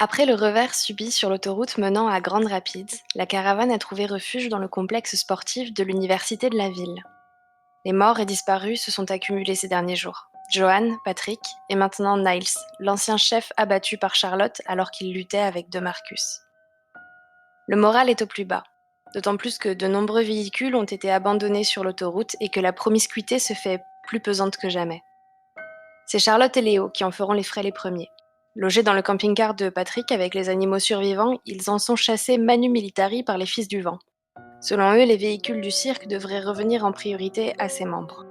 Après le revers subi sur l'autoroute menant à Grand Rapids, la caravane a trouvé refuge dans le complexe sportif de l'université de la ville. Les morts et disparus se sont accumulés ces derniers jours. Johan, Patrick et maintenant Niles, l'ancien chef abattu par Charlotte alors qu'il luttait avec De Marcus. Le moral est au plus bas, d'autant plus que de nombreux véhicules ont été abandonnés sur l'autoroute et que la promiscuité se fait plus pesante que jamais. C'est Charlotte et Léo qui en feront les frais les premiers. Logés dans le camping-car de Patrick avec les animaux survivants, ils en sont chassés manu militari par les Fils du Vent. Selon eux, les véhicules du cirque devraient revenir en priorité à ses membres.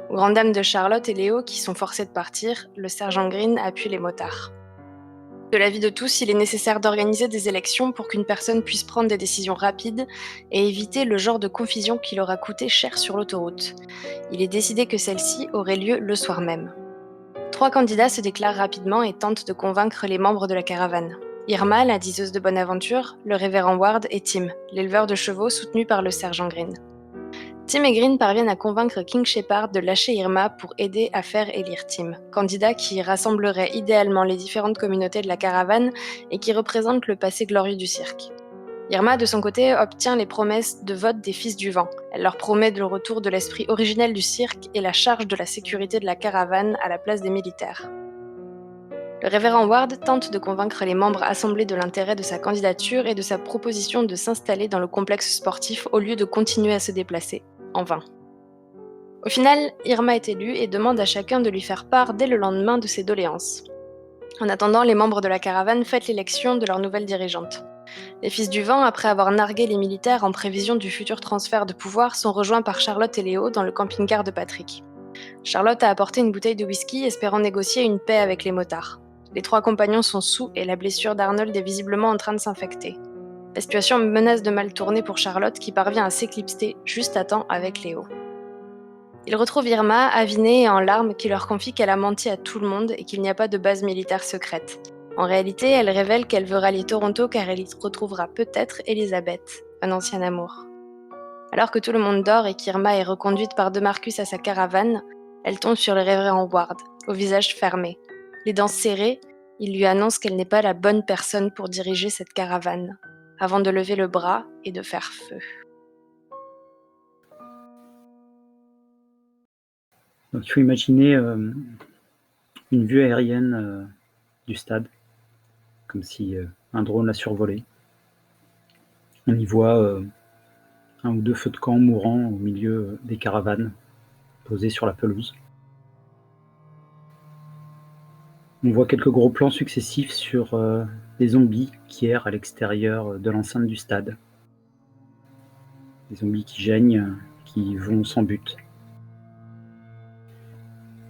Aux grandes dames de Charlotte et Léo, qui sont forcés de partir, le sergent Green appuie les motards. De l'avis de tous, il est nécessaire d'organiser des élections pour qu'une personne puisse prendre des décisions rapides et éviter le genre de confusion qui leur a coûté cher sur l'autoroute. Il est décidé que celle-ci aurait lieu le soir même. 3 candidats se déclarent rapidement et tentent de convaincre les membres de la caravane. Irma, la diseuse de bonne aventure, le révérend Ward et Tim, l'éleveur de chevaux soutenu par le sergent Green. Tim et Green parviennent à convaincre King Shepard de lâcher Irma pour aider à faire élire Tim, candidat qui rassemblerait idéalement les différentes communautés de la caravane et qui représente le passé glorieux du cirque. Irma, de son côté, obtient les promesses de vote des Fils du Vent. Elle leur promet le retour de l'esprit originel du cirque et la charge de la sécurité de la caravane à la place des militaires. Le révérend Ward tente de convaincre les membres assemblés de l'intérêt de sa candidature et de sa proposition de s'installer dans le complexe sportif au lieu de continuer à se déplacer. En vain. Au final, Irma est élue et demande à chacun de lui faire part dès le lendemain de ses doléances. En attendant, les membres de la caravane fêtent l'élection de leur nouvelle dirigeante. Les Fils du Vent, après avoir nargué les militaires en prévision du futur transfert de pouvoir, sont rejoints par Charlotte et Léo dans le camping-car de Patrick. Charlotte a apporté une bouteille de whisky, espérant négocier une paix avec les motards. Les 3 compagnons sont sous et la blessure d'Arnold est visiblement en train de s'infecter. La situation menace de mal tourner pour Charlotte qui parvient à s'éclipser juste à temps avec Léo. Ils retrouvent Irma, avinée et en larmes, qui leur confie qu'elle a menti à tout le monde et qu'il n'y a pas de base militaire secrète. En réalité, elle révèle qu'elle veut rallier Toronto car elle y retrouvera peut-être Elizabeth, un ancien amour. Alors que tout le monde dort et qu'Irma est reconduite par De Marcus à sa caravane, elle tombe sur le révérend Ward, au visage fermé. Les dents serrées, il lui annonce qu'elle n'est pas la bonne personne pour diriger cette caravane, avant de lever le bras et de faire feu. Donc il faut imaginer une vue aérienne du stade, comme si un drone l'a survolé. On y voit un ou deux feux de camp mourants au milieu des caravanes posées sur la pelouse. On voit quelques gros plans successifs sur des zombies qui errent à l'extérieur de l'enceinte du stade. Des zombies qui geignent, qui vont sans but.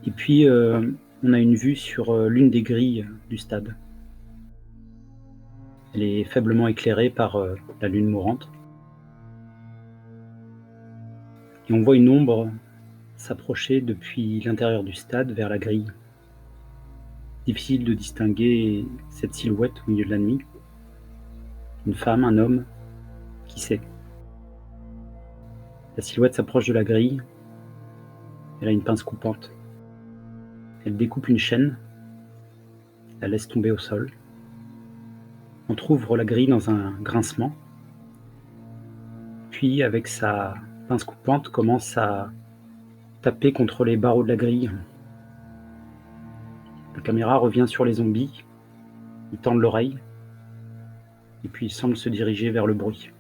Et puis on a une vue sur l'une des grilles du stade. Elle est faiblement éclairée par la lune mourante. Et on voit une ombre s'approcher depuis l'intérieur du stade vers la grille. Difficile de distinguer cette silhouette au milieu de la nuit. Une femme, un homme, qui sait. La silhouette s'approche de la grille. Elle a une pince coupante. Elle découpe une chaîne, la laisse tomber au sol. On trouve la grille dans un grincement. Puis, avec sa pince coupante, commence à taper contre les barreaux de la grille. La caméra revient sur les zombies. Ils tendent l'oreille. Et puis ils semblent se diriger vers le bruit.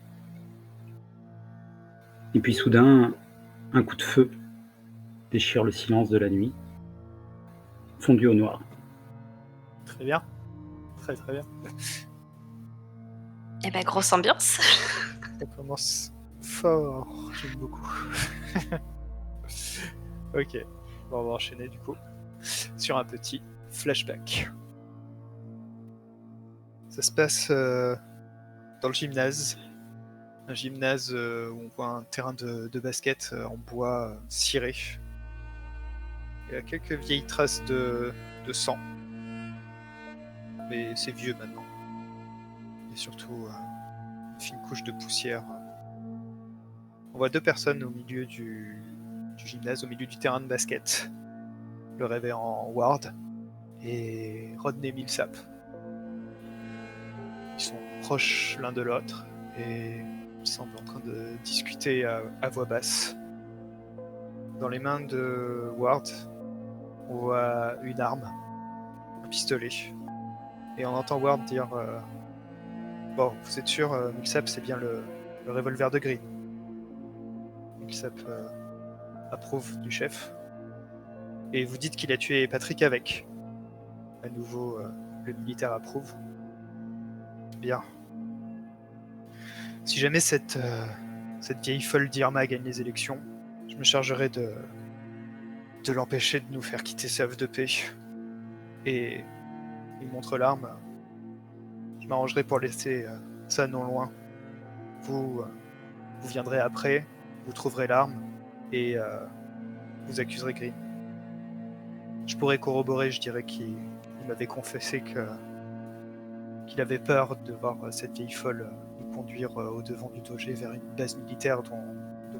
Et puis soudain, un coup de feu déchire le silence de la nuit, fondu au noir. Très bien. Très très bien. Eh ben, grosse ambiance. Ça commence fort. J'aime beaucoup. Ok. Bon, on va enchaîner du coup sur un petit flashback. Ça se passe dans le gymnase. Un gymnase où on voit un terrain de basket en bois ciré. Il y a quelques vieilles traces de sang. Mais c'est vieux maintenant. Et surtout une fine couche de poussière. On voit 2 personnes au milieu du gymnase, au milieu du terrain de basket. Le révérend Ward et Rodney Millsap. proches l'un de l'autre et ils semblent en train de discuter à voix basse. Dans les mains de Ward, on voit une arme, un pistolet. Et on entend Ward dire bon, vous êtes sûr, Mixap, c'est bien le revolver de Green. Mixap approuve du chef. Et vous dites qu'il a tué Patrick avec. À nouveau, le militaire approuve. Bien. Si jamais cette vieille folle d'Irma gagne les élections, je me chargerai de l'empêcher de nous faire quitter ce havre de paix. Et il montre l'arme. Je m'arrangerai pour laisser ça non loin. Vous viendrez après, vous trouverez l'arme et vous accuserez Green. Je pourrais corroborer, je dirais qu'il m'avait confessé qu'il avait peur de voir cette vieille folle nous conduire au devant du danger vers une base militaire dont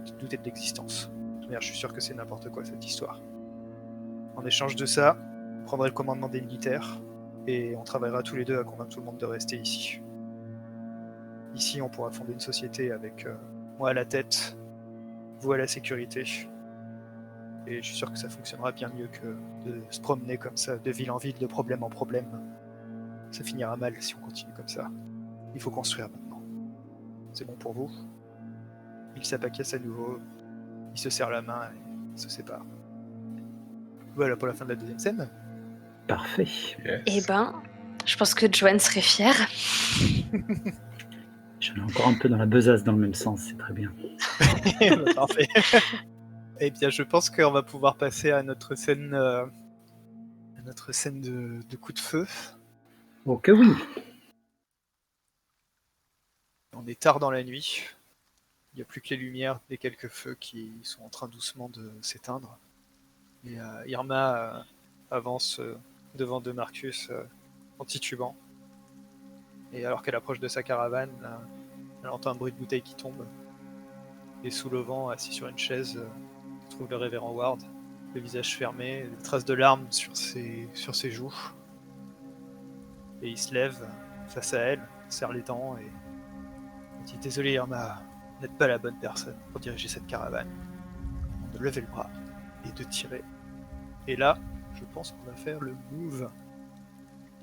il doutait de l'existence. Je suis sûr que c'est n'importe quoi cette histoire. En échange de ça, je prendrai le commandement des militaires et on travaillera tous les deux à convaincre tout le monde de rester ici. Ici, on pourra fonder une société avec moi à la tête, vous à la sécurité. Et je suis sûr que ça fonctionnera bien mieux que de se promener comme ça, de ville en ville, de problème en problème. Ça finira mal si on continue comme ça. Il faut construire maintenant. C'est bon pour vous? Il s'apacasse à nouveau, il se serre la main et il se sépare. Voilà pour la fin de la deuxième scène. Parfait. Yes. Eh ben, je pense que Joanne serait fière. J'en ai encore un peu dans la besace dans le même sens, c'est très bien. Parfait. Eh bien, je pense qu'on va pouvoir passer à notre scène, de coup de feu. Oh que oui. On est tard dans la nuit. Il n'y a plus que les lumières des quelques feux qui sont en train doucement de s'éteindre. Et Irma avance devant de Marcus en titubant. Et alors qu'elle approche de sa caravane, elle entend un bruit de bouteille qui tombe. Et sous le vent, assis sur une chaise, se trouve le révérend Ward, le visage fermé, des traces de larmes sur ses joues. Et il se lève face à elle, serre les dents et dit « Désolé Irma, vous n'êtes pas la bonne personne pour diriger cette caravane. » De lever le bras et de tirer. Et là, je pense qu'on va faire le move.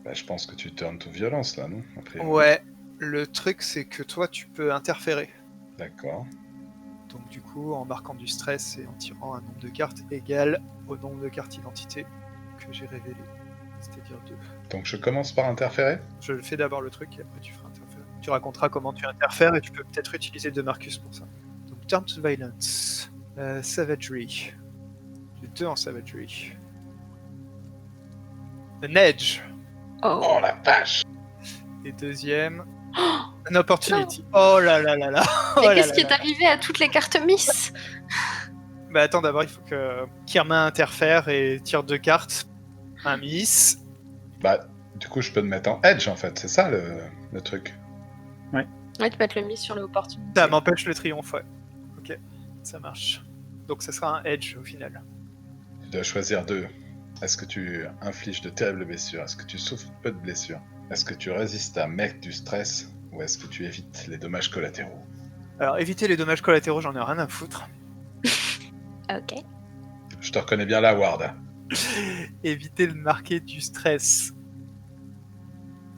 Bah, je pense que tu turns to violence là, non? Après, Ouais, le truc c'est que toi tu peux interférer. D'accord. Donc du coup, en marquant du stress et en tirant un nombre de cartes égal au nombre de cartes identité que j'ai révélé, c'est-à-dire 2. Donc je commence par interférer? Je fais d'abord le truc et après tu feras interférer. Tu raconteras comment tu interfères et tu peux peut-être utiliser de Marcus pour ça. Donc turn to violence, savagery. J'ai 2 en savagery. An edge. Oh, Oh la vache! Et deuxième, an opportunity. Oh là là là là. Oh mais là qu'est-ce là qui est là. arrivé à toutes les cartes Miss? Bah attends, d'abord il faut que Kirma interfère et tire 2 cartes. Un miss. Bah, du coup, je peux te mettre en edge en fait, c'est ça le truc. Ouais, tu peux mettre le Miss sur le opportunité. Ça m'empêche le triomphe, ouais. Ok, ça marche. Donc ça sera un edge au final. Tu dois choisir 2. Est-ce que tu infliges de terribles blessures? Est-ce que tu souffres peu de blessures? Est-ce que tu résistes à mec du stress? Ou est-ce que tu évites les dommages collatéraux? Alors éviter les dommages collatéraux, j'en ai rien à foutre. Ok. Je te reconnais bien là, Ward. Éviter de marquer du stress.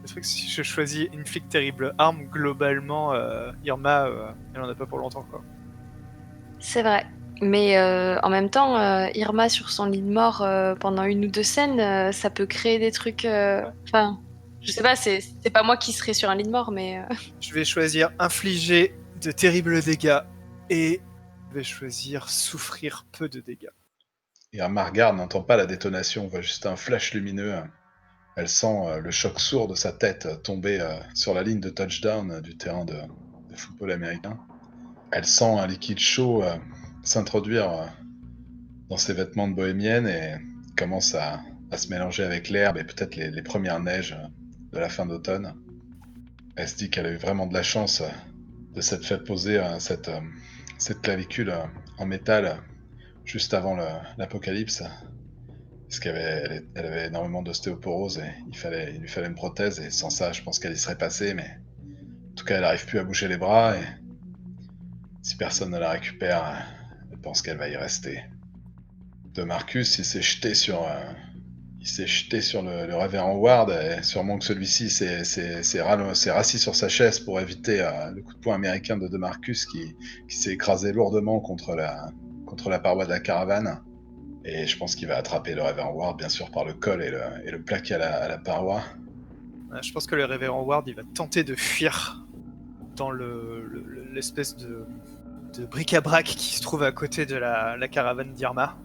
Le truc, si je choisis inflict terrible arme, globalement, Irma, elle en a pas pour longtemps, quoi. C'est vrai. Mais en même temps, Irma sur son lit de mort pendant 1 ou 2 scènes, ça peut créer des trucs. Enfin, je sais pas, c'est pas moi qui serais sur un lit de mort, mais. Je vais choisir infliger de terribles dégâts et je vais choisir souffrir peu de dégâts. Irma regarde, n'entend pas la détonation, on voit juste un flash lumineux. Elle sent le choc sourd de sa tête tomber sur la ligne de touchdown du terrain de football américain. Elle sent un liquide chaud s'introduire dans ses vêtements de bohémienne et commence à se mélanger avec l'herbe et peut-être les premières neiges de la fin d'automne. Elle se dit qu'elle a eu vraiment de la chance de s'être fait poser cette clavicule en métal juste avant l'apocalypse. Parce elle avait énormément d'ostéoporose et il lui fallait une prothèse et sans ça, je pense qu'elle y serait passée, mais cas, elle n'arrive plus à bouger les bras, et si personne ne la récupère, elle pense qu'elle va y rester. De Marcus, il s'est jeté sur le révérend Ward, et sûrement que celui-ci s'est rassis sur sa chaise pour éviter le coup de poing américain de Marcus qui s'est écrasé lourdement contre la paroi de la caravane. Et je pense qu'il va attraper le révérend Ward, bien sûr, par le col et le plaquer à la paroi. Je pense que le révérend Ward, il va tenter de fuir dans l'espèce de bric-à-brac qui se trouve à côté de la caravane d'Irma.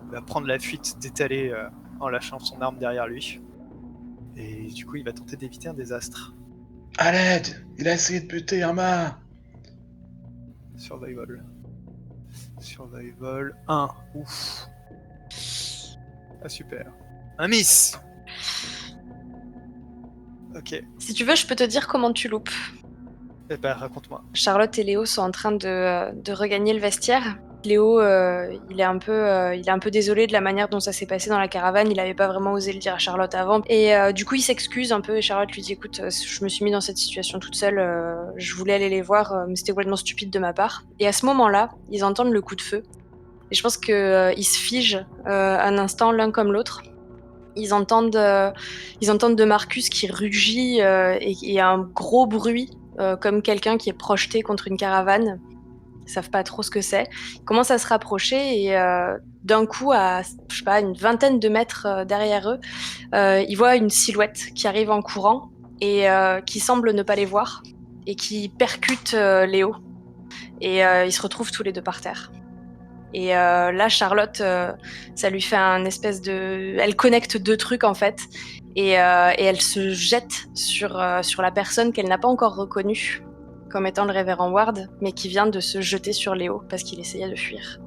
Il va prendre la fuite d'étaler en lâchant son arme derrière lui. Et du coup, il va tenter d'éviter un désastre. À l'aide! Il a essayé de buter Irma! Survival 1. Ouf. Ah, super. Un miss! Ok. Si tu veux, je peux te dire comment tu loupes. Eh ben, raconte-moi. Charlotte et Léo sont en train de regagner le vestiaire. Léo, il est un peu désolé de la manière dont ça s'est passé dans la caravane. Il n'avait pas vraiment osé le dire à Charlotte avant. Et du coup, il s'excuse un peu. Et Charlotte lui dit, écoute, je me suis mis dans cette situation toute seule. Je voulais aller les voir, mais c'était complètement stupide de ma part. Et à ce moment-là, ils entendent le coup de feu. Et je pense qu'ils se figent un instant l'un comme l'autre. Ils entendent de Marcus qui rugit et un gros bruit, comme quelqu'un qui est projeté contre une caravane. Ils savent pas trop ce que c'est. Ils commencent à se rapprocher et d'un coup, à je sais pas, une vingtaine de mètres derrière eux, ils voient une silhouette qui arrive en courant et qui semble ne pas les voir et qui percute Léo. Et ils se retrouvent tous les deux par terre. Et là, Charlotte, ça lui fait un espèce de... Elle connecte deux trucs, en fait. Et elle se jette sur la personne qu'elle n'a pas encore reconnue comme étant le révérend Ward, mais qui vient de se jeter sur Léo parce qu'il essayait de fuir.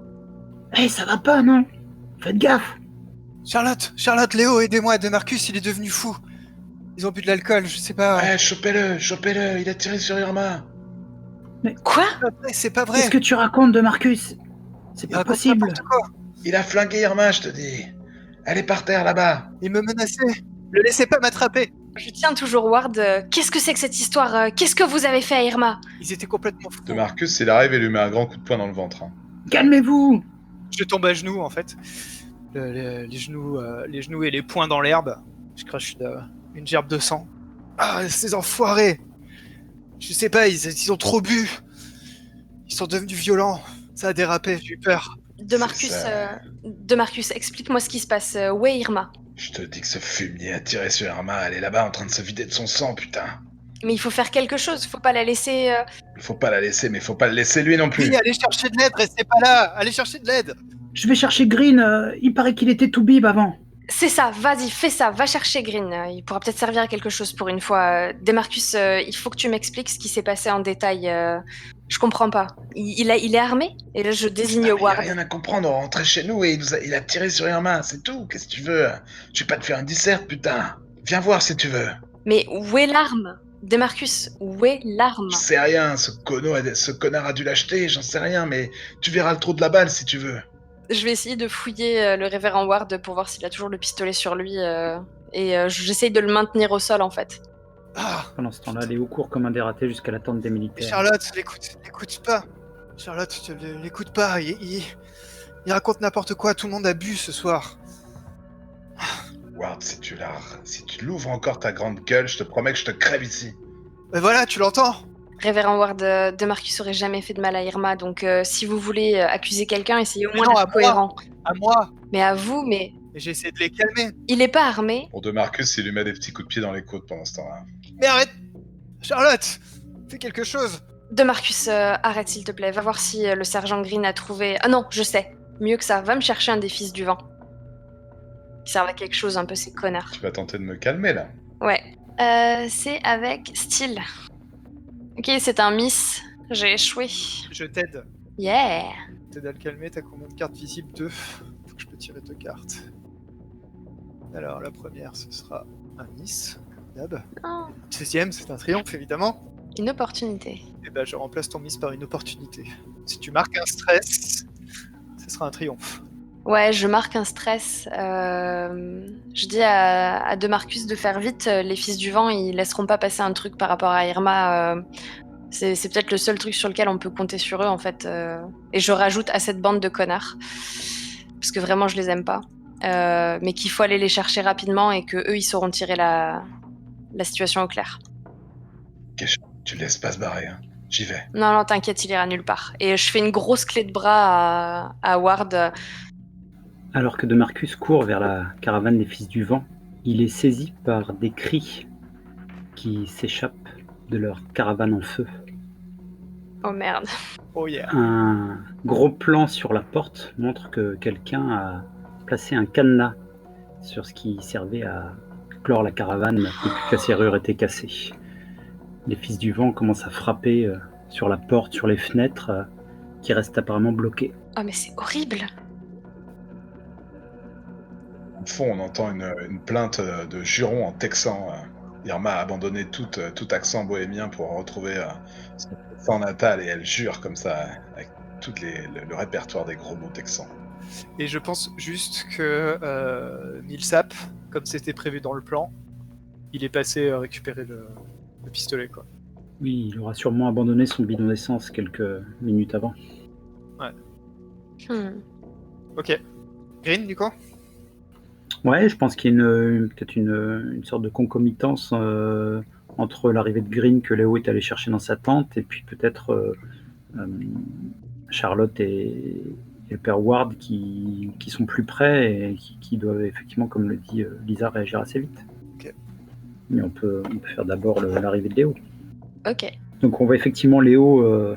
Hey, ça va pas, non? Faites gaffe! Charlotte, Léo, aidez-moi, De Marcus, il est devenu fou. Ils ont bu de l'alcool, je sais pas. Ouais, chopez-le, il a tiré sur Irma. Quoi? C'est pas vrai. Qu'est-ce que tu racontes de Marcus? C'est pas possible. Quoi. Il a flingué Irma, je te dis. Elle est par terre, là-bas. Il me menaçait. Le laissez pas m'attraper. Je tiens toujours Ward. Qu'est-ce que c'est que cette histoire? Qu'est-ce que vous avez fait à Irma? Ils étaient complètement fous. De Marcus, il arrive et lui met un grand coup de poing dans le ventre. Calmez-vous! Je tombe à genoux, en fait. Les genoux et les poings dans l'herbe. Je crache une gerbe de sang. Ah, ces enfoirés! Je sais pas, ils ont trop bu. Ils sont devenus violents. Ça a dérapé, j'ai eu peur. De Marcus, explique-moi ce qui se passe. Où est Irma? Je te dis que ce fumier a tiré sur Irma, elle est là-bas en train de se vider de son sang, putain. Mais il faut faire quelque chose, faut pas la laisser... Il faut pas la laisser, mais faut pas le laisser lui non plus. Oui, allez chercher de l'aide, restez pas là. Allez chercher de l'aide. Je vais chercher Green, il paraît qu'il était tout bib avant. C'est ça, vas-y, fais ça, va chercher Green. Il pourra peut-être servir à quelque chose pour une fois. Demarcus, il faut que tu m'expliques ce qui s'est passé en détail. Je comprends pas. Il est armé? Et là, je désigne Il y a Ward. rien à comprendre, on rentrait chez nous et il a tiré sur Irma, c'est tout, qu'est-ce que tu veux? Je vais pas te faire un dissert, putain. Viens voir si tu veux. Mais où est l'arme? Demarcus, où est l'arme? Je sais rien, ce connard a dû l'acheter, j'en sais rien, mais tu verras le trou de la balle si tu veux. Je vais essayer de fouiller le révérend Ward pour voir s'il a toujours le pistolet sur lui. J'essaye de le maintenir au sol, en fait. Ah, Pendant ce temps-là, Léo court comme un dératé jusqu'à la tente des mais militaires. Charlotte, l'écoute pas. Charlotte, l'écoute pas. Il raconte n'importe quoi. Tout le monde a bu ce soir. Ward, si tu l'ouvres encore ta grande gueule, je te promets que je te crève ici. Mais voilà, tu l'entends? Révérend Ward, Demarcus aurait jamais fait de mal à Irma, donc si vous voulez accuser quelqu'un, essayez au Mais moins non, à d'être moi. cohérent. À moi. Mais à vous, mais Et j'ai essayé de les calmer. il est pas armé. Pour De Marcus, il lui met des petits coups de pied dans les côtes pendant ce temps-là. Mais arrête! Charlotte! Fais quelque chose! Demarcus, arrête s'il te plaît, va voir si le sergent Green a trouvé... Ah non, je sais, mieux que ça, va me chercher un des fils du vent. Qui servent à quelque chose un peu, ces connards. Tu vas tenter de me calmer, là. Ouais, c'est avec style. Ok, c'est un miss, j'ai échoué. Je t'aide. Yeah. T'aides à le calmer, t'as combien de cartes visibles? 2. Faut que je peux tirer 2 cartes. Alors, la première, ce sera un miss, comme d'hab. Oh, Deuxième, c'est un triomphe, évidemment. une opportunité. Et ben, je remplace ton miss par une opportunité. Si tu marques un stress, ce sera un triomphe. Ouais, je marque un stress. Je dis à De Marcus de faire vite. Les Fils du Vent, ils laisseront pas passer un truc par rapport à Irma. C'est peut-être le seul truc sur lequel on peut compter sur eux, en fait. Et je rajoute à cette bande de connards. Parce que vraiment, je les aime pas. Mais qu'il faut aller les chercher rapidement et que eux, ils sauront tirer la situation au clair. Tu le laisses pas se barrer, hein. J'y vais. Non, t'inquiète, il ira nulle part. Et je fais une grosse clé de bras à Ward. Alors que De Marcus court vers la caravane des Fils du Vent, il est saisi par des cris qui s'échappent de leur caravane en feu. Oh merde. Oh yeah. Un gros plan sur la porte montre que quelqu'un a placé un cadenas sur ce qui servait à clore la caravane depuis que la serrure était cassée. Les Fils du Vent commencent à frapper sur la porte, sur les fenêtres, qui restent apparemment bloquées. Oh mais c'est horrible. Au fond, on entend une plainte de juron en texan. Irma a abandonné tout accent bohémien pour retrouver son accent natal et elle jure comme ça avec tout le répertoire des gros mots texans. Et je pense juste que Millsap, comme c'était prévu dans le plan, il est passé récupérer le pistolet, quoi. Oui, il aura sûrement abandonné son bidon d'essence quelques minutes avant. Ouais. Ok. Green, du coup ? Ouais, je pense qu'il y a peut-être une sorte de concomitance entre l'arrivée de Green que Léo est allé chercher dans sa tente et puis peut-être Charlotte et le père Ward qui sont plus près et qui doivent effectivement, comme le dit Lisa, réagir assez vite. Ok. Mais on peut faire d'abord l'arrivée de Léo. Ok. Donc on voit effectivement Léo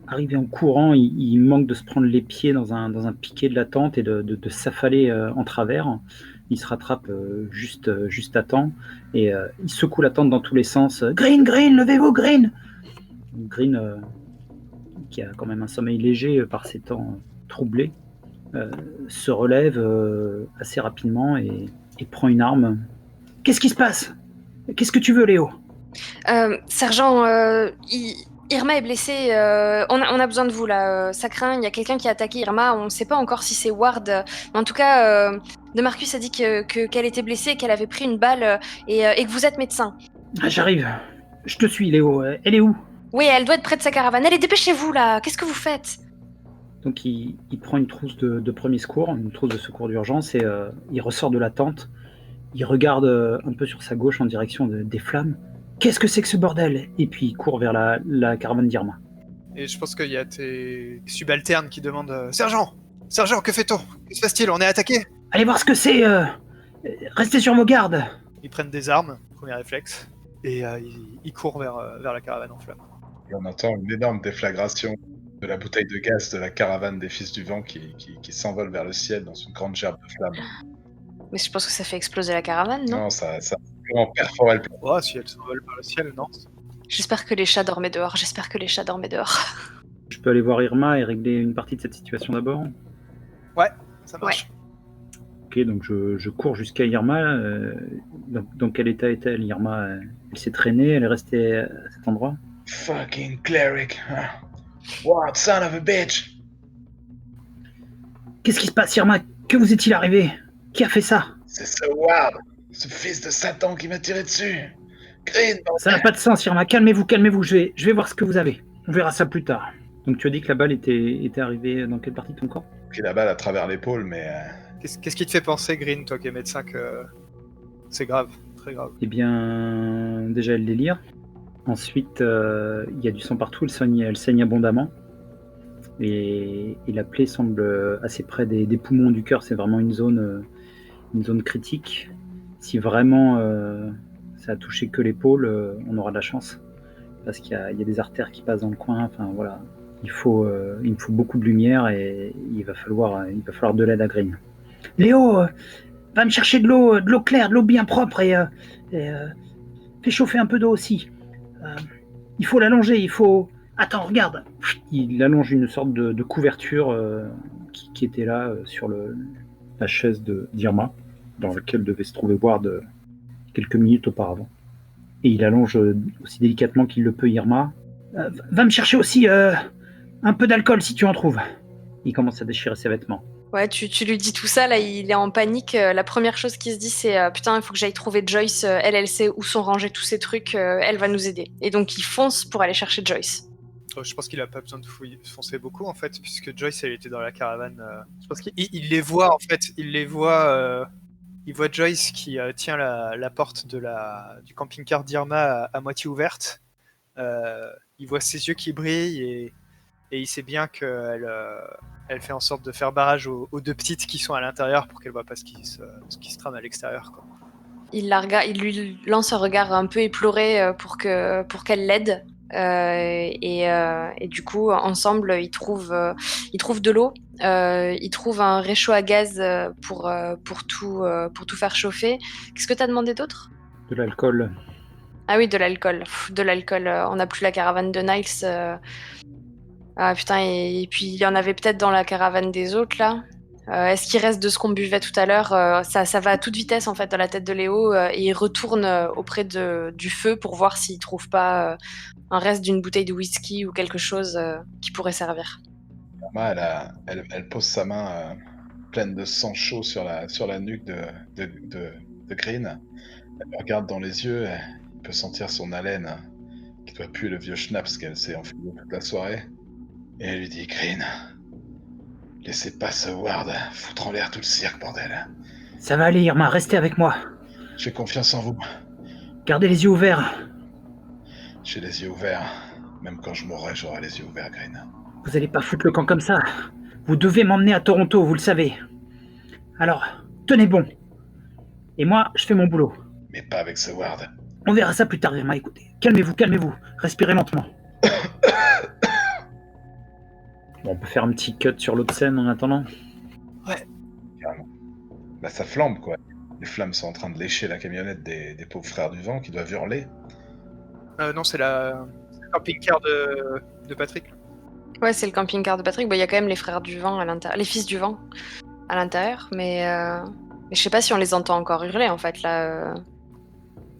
arriver en courant, il manque de se prendre les pieds dans un piquet de la tente et de s'affaler en travers. Il se rattrape juste à temps et il secoue la tente dans tous les sens. Green, levez-vous, Green! Green, qui a quand même un sommeil léger par ces temps troublés, se relève assez rapidement et prend une arme. Qu'est-ce qui se passe? Qu'est-ce que tu veux, Léo? Sergent, Irma est blessée. On a besoin de vous là. Ça craint. Il y a quelqu'un qui a attaqué Irma. On ne sait pas encore si c'est Ward. Mais en tout cas, De Marcus a dit qu'elle était blessée, qu'elle avait pris une balle et que vous êtes médecin. Ah, j'arrive. Je te suis, Léo. Elle est où? Oui, elle doit être près de sa caravane. Allez, dépêchez-vous là. Qu'est-ce que vous faites? Donc il prend une trousse de premier secours, une trousse de secours d'urgence et il ressort de la tente. Il regarde un peu sur sa gauche en direction des flammes. Qu'est-ce que c'est que ce bordel? Et puis il court vers la caravane d'Irma. Et je pense qu'il y a tes subalternes qui demandent Sergent, que fait-on? Que se passe-t-il? On est attaqué? Allez voir ce que c'est. Restez sur vos gardes. Ils prennent des armes, premier réflexe, et ils courent vers la caravane en flammes. Et on entend une énorme déflagration de la bouteille de gaz de la caravane des Fils du Vent qui s'envole vers le ciel dans une grande gerbe de flammes. Mais je pense que ça fait exploser la caravane, non? Non, ça a vraiment perforé le plafond. Oh, si elle s'envole par le ciel, non? J'espère que les chats dormaient dehors. Je peux aller voir Irma et régler une partie de cette situation d'abord. Ouais, ça marche. Ok, donc je cours jusqu'à Irma. Dans quel état est-elle, Irma? Elle s'est traînée, elle est restée à cet endroit? Fucking cleric. What, son of a bitch! Qu'est-ce qui se passe, Irma? Que vous est-il arrivé? Qui a fait ça? C'est ce Ward, ce fils de Satan qui m'a tiré dessus. Green, Ça n'a pas de sens, Irma. Calmez-vous. Je vais voir ce que vous avez. On verra ça plus tard. Donc tu as dit que la balle était arrivée dans quelle partie de ton corps? pris la balle à travers l'épaule, mais Qu'est-ce qui te fait penser, Green, toi qui es médecin, que c'est grave, très grave? Eh bien, déjà le délire. Ensuite, il y a du sang partout, elle saigne abondamment. Et la plaie semble assez près des poumons du cœur. C'est vraiment une zone critique. Si vraiment ça a touché que l'épaule, on aura de la chance. Parce qu'il y a des artères qui passent dans le coin. Enfin voilà, il me faut beaucoup de lumière et il va falloir de l'aide à Green. Léo, va me chercher de l'eau claire, de l'eau bien propre et fais chauffer un peu d'eau aussi. Il faut l'allonger, Attends, regarde. Il allonge une sorte de couverture qui était là sur la chaise d'Irma, dans laquelle devait se trouver Ward quelques minutes auparavant. Et il allonge aussi délicatement qu'il le peut Irma. Va me chercher aussi un peu d'alcool si tu en trouves. Il commence à déchirer ses vêtements. Ouais, tu lui dis tout ça, là, il est en panique. La première chose qu'il se dit, c'est putain, il faut que j'aille trouver Joyce. Elle sait où sont rangés tous ces trucs. Elle va nous aider. Et donc, il fonce pour aller chercher Joyce. Je pense qu'il a pas besoin de foncer beaucoup en fait, puisque Joyce elle était dans la caravane. Je pense qu'il les voit en fait, il voit Joyce qui tient la porte du camping-car d'Irma à moitié ouverte. Il voit ses yeux qui brillent et il sait bien qu'elle elle fait en sorte de faire barrage aux deux petites qui sont à l'intérieur pour qu'elle voit pas ce qui se trame à l'extérieur, quoi. Il il lui lance un regard un peu éploré pour qu'elle l'aide. Et du coup, ensemble, ils trouvent de l'eau. Ils trouvent un réchaud à gaz pour tout faire chauffer. Qu'est-ce que t'as demandé d'autre ? De l'alcool. Ah oui, de l'alcool. De l'alcool. On n'a plus la caravane de Niles. Ah putain, et puis il y en avait peut-être dans la caravane des autres là. Est-ce qu'il reste de ce qu'on buvait tout à l'heure ? Ça va à toute vitesse en fait dans la tête de Léo et il retourne auprès du feu pour voir s'il trouve pas un reste d'une bouteille de whisky ou quelque chose qui pourrait servir. Irma, elle pose sa main pleine de sang chaud sur la nuque de Green. Elle le regarde dans les yeux, il peut sentir son haleine qui doit puer le vieux schnapps qu'elle s'est enfilé toute la soirée. Et elle lui dit, Green, laissez pas ce Ward foutre en l'air tout le cirque, bordel. Ça va aller, Irma, restez avec moi. J'ai confiance en vous. Gardez les yeux ouverts. J'ai les yeux ouverts. Même quand je mourrai, j'aurai les yeux ouverts, Green. Vous allez pas foutre le camp comme ça. Vous devez m'emmener à Toronto, vous le savez. Alors, tenez bon. Et moi, je fais mon boulot. Mais pas avec ce Ward. On verra ça plus tard, Irma, écoutez. Calmez-vous. Respirez lentement. Bon, on peut faire un petit cut sur l'autre scène en attendant. Ouais. Carrément. Là, ça flambe, quoi. Les flammes sont en train de lécher la camionnette des pauvres frères du vent qui doivent hurler. Non, c'est le camping-car de Patrick. Ouais, c'est le camping-car de Patrick. Bon, il y a quand même les frères du vent à l'intérieur, les fils du vent à l'intérieur, mais je sais pas si on les entend encore hurler en fait là.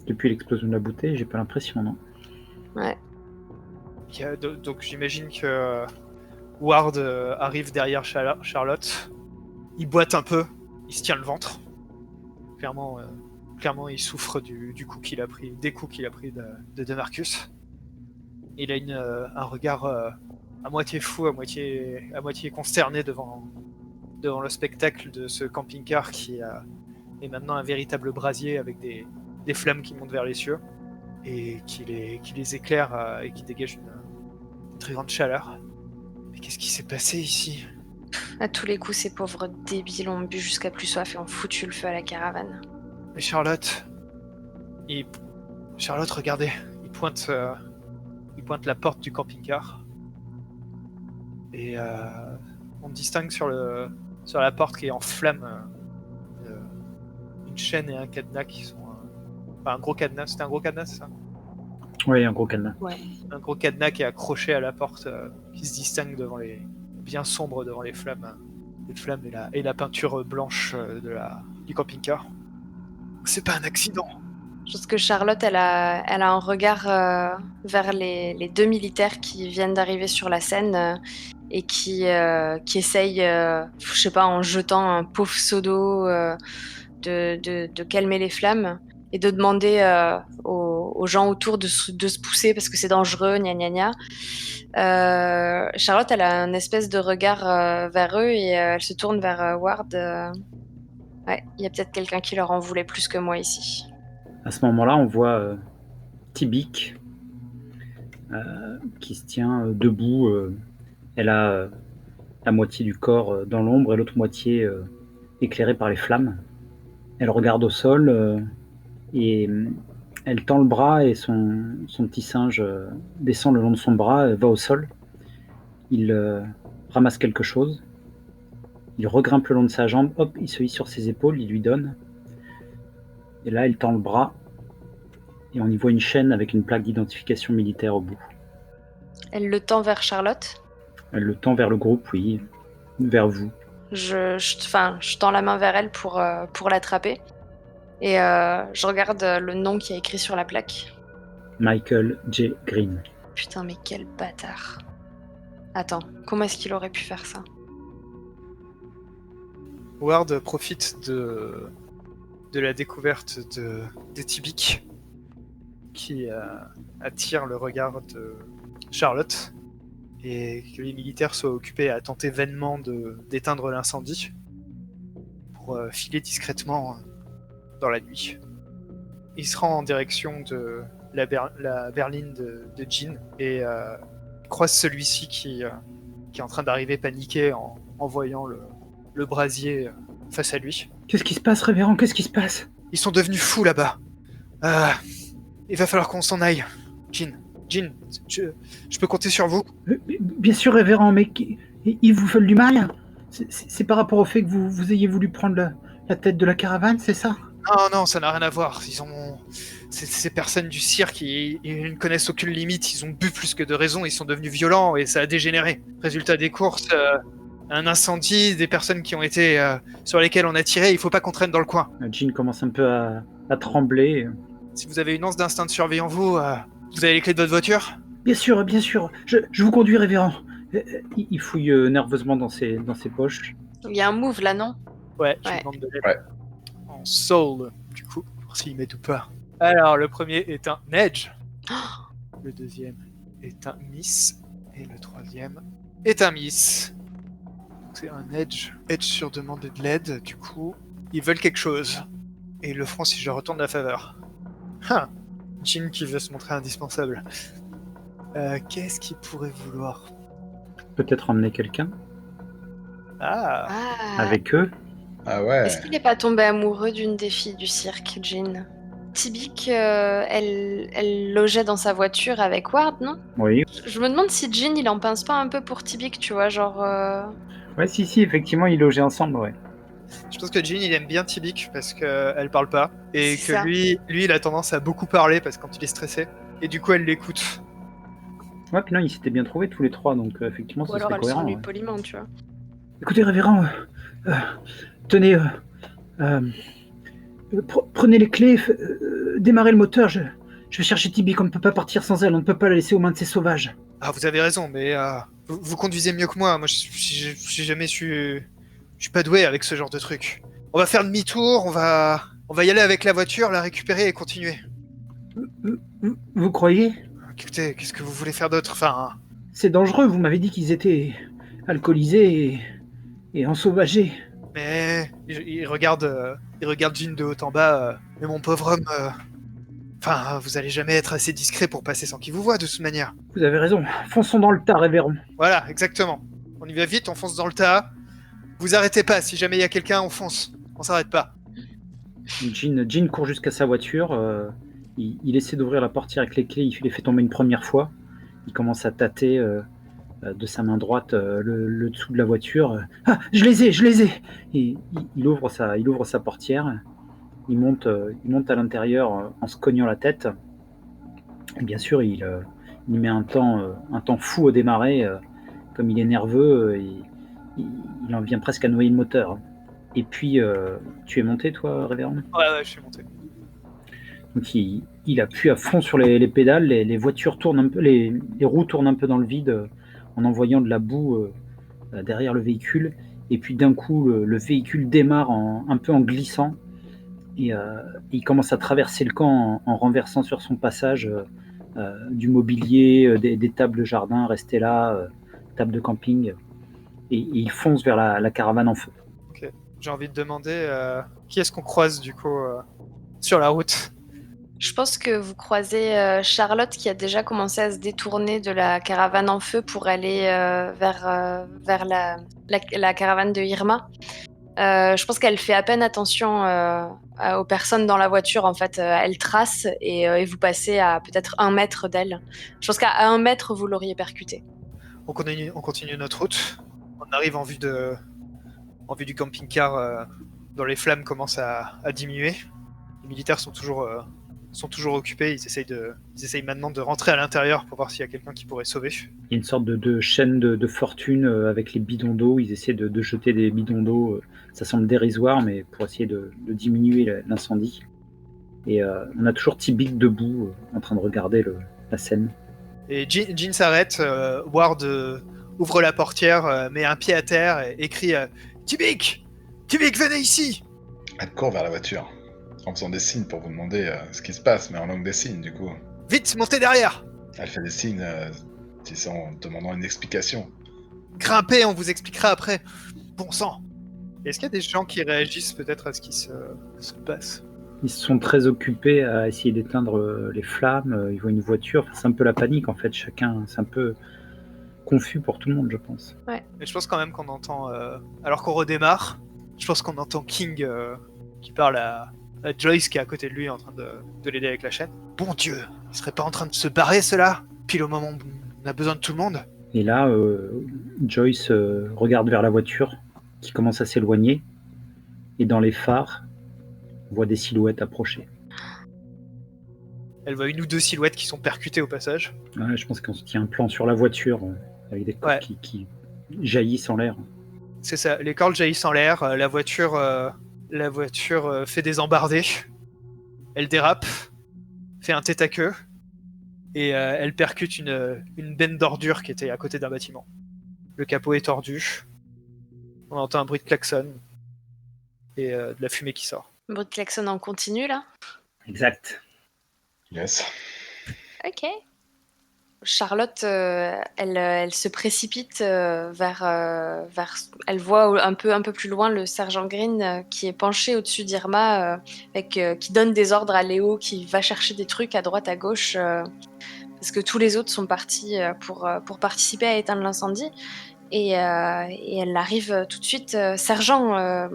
Depuis l'explosion de la bouteille, j'ai pas l'impression, non. Ouais. Donc j'imagine que Ward arrive derrière Charlotte. Il boite un peu, il se tient le ventre. Clairement, il souffre du coup qu'il a pris, des coups qu'il a pris de DeMarcus. Il a un regard à moitié fou, à moitié consterné devant le spectacle de ce camping-car qui est maintenant un véritable brasier avec des flammes qui montent vers les cieux et qui les éclairent et qui dégagent une très grande chaleur. Mais qu'est-ce qui s'est passé ici ? À tous les coups, ces pauvres débiles ont bu jusqu'à plus soif et ont foutu le feu à la caravane. Mais Charlotte, regardez, il pointe la porte du camping-car et on distingue sur la porte qui est en flammes une chaîne et un cadenas qui sont un gros cadenas. C'était un gros cadenas, c'est ça ? Oui, un gros cadenas. Ouais. Un gros cadenas qui est accroché à la porte qui se distingue bien sombre devant les flammes et la peinture blanche du camping-car. C'est pas un accident. Je pense que Charlotte, elle a un regard vers les deux militaires qui viennent d'arriver sur la scène et qui essayent, je sais pas, en jetant un pauvre seau d'eau, de calmer les flammes et de demander aux gens autour de se pousser parce que c'est dangereux, gna gna gna. Charlotte, elle a un espèce de regard vers eux et elle se tourne vers Ward. Ouais, il y a peut-être quelqu'un qui leur en voulait plus que moi ici. À ce moment-là, on voit Tybic qui se tient debout. Elle a la moitié du corps dans l'ombre et l'autre moitié éclairée par les flammes. Elle regarde au sol et elle tend le bras et son petit singe descend le long de son bras, va au sol. Il ramasse quelque chose. Il regrimpe le long de sa jambe, hop, il se hisse sur ses épaules, il lui donne. Et là, il tend le bras et on y voit une chaîne avec une plaque d'identification militaire au bout. Elle le tend vers Charlotte. Elle le tend vers le groupe, oui, vers vous. Je tends la main vers elle pour l'attraper. Et je regarde le nom qui est écrit sur la plaque. Michael J. Green. Putain, mais quel bâtard. Attends, comment est-ce qu'il aurait pu faire ça ? Ward profite de la découverte de Tibik qui attire le regard de Charlotte et que les militaires soient occupés à tenter vainement d'éteindre l'incendie pour filer discrètement dans la nuit. Il se rend en direction de la berline de Jean et croise celui-ci qui est en train d'arriver paniqué en voyant le brasier face à lui. Qu'est-ce qui se passe, révérend? Qu'est-ce qui se passe? Ils sont devenus fous là-bas. Il va falloir qu'on s'en aille. Jean, je peux compter sur vous? Bien sûr, révérend, mais ils vous veulent du mal? C'est par rapport au fait que vous ayez voulu prendre la tête de la caravane, c'est ça? Non, ça n'a rien à voir. Ces personnes du cirque, ils ne connaissent aucune limite. Ils ont bu plus que de raison. Ils sont devenus violents et ça a dégénéré. Résultat des courses, un incendie, des personnes qui ont été sur lesquelles on a tiré. Il faut pas qu'on traîne dans le coin. Jean commence un peu à trembler. Si vous avez une once d'instinct de survie en vous, vous avez les clés de votre voiture? Bien sûr. Je vous conduis, révérend. Il fouille nerveusement dans ses poches. Il y a un move là, non? Ouais, je Ouais. demande de l'aide. Ouais. En soul, du coup, pour s'il met ou pas. Alors, le premier est un Edge. Le deuxième est un Miss. Et le troisième est un Miss. Donc, c'est un Edge. Edge sur demande de l'aide, du coup. Ils veulent quelque chose. Et ils le feront si je retourne la faveur. Jean qui veut se montrer indispensable. Qu'est-ce qu'il pourrait vouloir? Peut-être emmener quelqu'un Ah, avec eux. Ah ouais. Est-ce qu'il n'est pas tombé amoureux d'une des filles du cirque, Jean? Tibik, elle logeait dans sa voiture avec Ward, non? Oui. Je me demande si Jean, il en pince pas un peu pour Tibik, tu vois, genre... Ouais, si, effectivement, ils logeaient ensemble, ouais. je pense que Jean il aime bien Tibik parce qu'elle parle pas. Et C'est que ça. lui il a tendance à beaucoup parler parce que quand il est stressé. Et du coup elle l'écoute. Ouais, puis non, ils s'étaient bien trouvés tous les trois, donc effectivement, Ou ça alors serait elle cohérent. s'ennuie Ouais. poliment, tu vois. Écoutez, révérend, tenez, prenez les clés, démarrez le moteur, je vais chercher Tibi, on ne peut pas partir sans elle, on ne peut pas la laisser aux mains de ces sauvages. Ah vous avez raison, mais vous conduisez mieux que moi. Moi j'ai jamais su... Je suis pas doué avec ce genre de truc. On va faire demi-tour, on va y aller avec la voiture, la récupérer et continuer. Vous croyez? Écoutez, qu'est-ce que vous voulez faire d'autre? Enfin, C'est dangereux, vous m'avez dit qu'ils étaient alcoolisés et ensauvagés. mais il regarde Jean de haut en bas. Mais mon pauvre homme, enfin, vous allez jamais être assez discret pour passer sans qu'il vous voie de toute manière. Vous avez raison, fonçons dans le tas, révérend. Voilà, exactement. On y va vite, on fonce dans le tas. Vous arrêtez pas, si jamais il y a quelqu'un, on fonce. On s'arrête pas. Jean court jusqu'à sa voiture, il essaie d'ouvrir la portière avec les clés, il les fait tomber une première fois. Il commence à tâter de sa main droite le dessous de la voiture. Ah, je les ai! Et il ouvre sa portière, il monte à l'intérieur en se cognant la tête. Et bien sûr, il met un temps fou au démarrer, comme il est nerveux, il en vient presque à noyer le moteur. Et puis, tu es monté, toi, révérend? Ouais, je suis monté. Donc il appuie à fond sur les pédales, les voitures tournent un peu, les roues tournent un peu dans le vide en envoyant de la boue derrière le véhicule. Et puis d'un coup, le véhicule démarre un peu en glissant et il commence à traverser le camp en renversant sur son passage du mobilier, des tables de jardin restées là, tables de camping. Et il fonce vers la caravane en feu. Ok. J'ai envie de demander qui est-ce qu'on croise du coup sur la route? Je pense que vous croisez Charlotte qui a déjà commencé à se détourner de la caravane en feu pour aller vers la caravane de Irma. Je pense qu'elle fait à peine attention aux personnes dans la voiture. En fait, elle trace et vous passez à peut-être 1 mètre d'elle. Je pense qu'à 1 mètre, vous l'auriez percutée. On continue notre route. On arrive en vue du camping-car dont les flammes commencent à diminuer. Les militaires sont toujours occupés. Ils essayent maintenant de rentrer à l'intérieur pour voir s'il y a quelqu'un qui pourrait sauver. Il y a une sorte de chaîne de fortune avec les bidons d'eau. Ils essaient de jeter des bidons d'eau. Ça semble dérisoire, mais pour essayer de diminuer l'incendie. Et on a toujours Tibik debout, en train de regarder la scène. Et Jean s'arrête. Ward ouvre la portière, met un pied à terre et crie Tibik! Kivik, venez ici! Elle court vers la voiture, en faisant des signes pour vous demander ce qui se passe, mais en langue des signes, du coup. Vite, montez derrière! Elle fait des signes, en demandant une explication. Grimpez, on vous expliquera après. Bon sang! Est-ce qu'il y a des gens qui réagissent peut-être à ce qui se passe? Ils sont très occupés à essayer d'éteindre les flammes, ils voient une voiture, enfin, c'est un peu la panique en fait, chacun, c'est un peu confus pour tout le monde je pense. Mais je pense quand même qu'on entend, alors qu'on redémarre, je pense qu'on entend King qui parle à Joyce qui est à côté de lui en train de l'aider avec la chaîne. Bon Dieu, il serait pas en train de se barrer cela? Pile au moment où on a besoin de tout le monde? Et là, Joyce regarde vers la voiture qui commence à s'éloigner, et dans les phares, on voit des silhouettes approcher. Elle voit une ou deux silhouettes qui sont percutées au passage. Ouais, je pense qu'on se tient un plan sur la voiture, avec des corps qui jaillissent en l'air. C'est ça, les cordes jaillissent en l'air, la voiture fait des embardées, elle dérape, fait un tête à queue, et elle percute une benne d'ordures qui était à côté d'un bâtiment. Le capot est tordu, on entend un bruit de klaxon, et de la fumée qui sort. Bruit de klaxon en continu, là. Exact. Yes. Ok. Charlotte, elle se précipite vers... Elle voit un peu plus loin le sergent Green qui est penché au-dessus d'Irma, qui donne des ordres à Léo, qui va chercher des trucs à droite, à gauche, parce que tous les autres sont partis pour participer à éteindre l'incendie. Et elle arrive tout de suite. Sergent,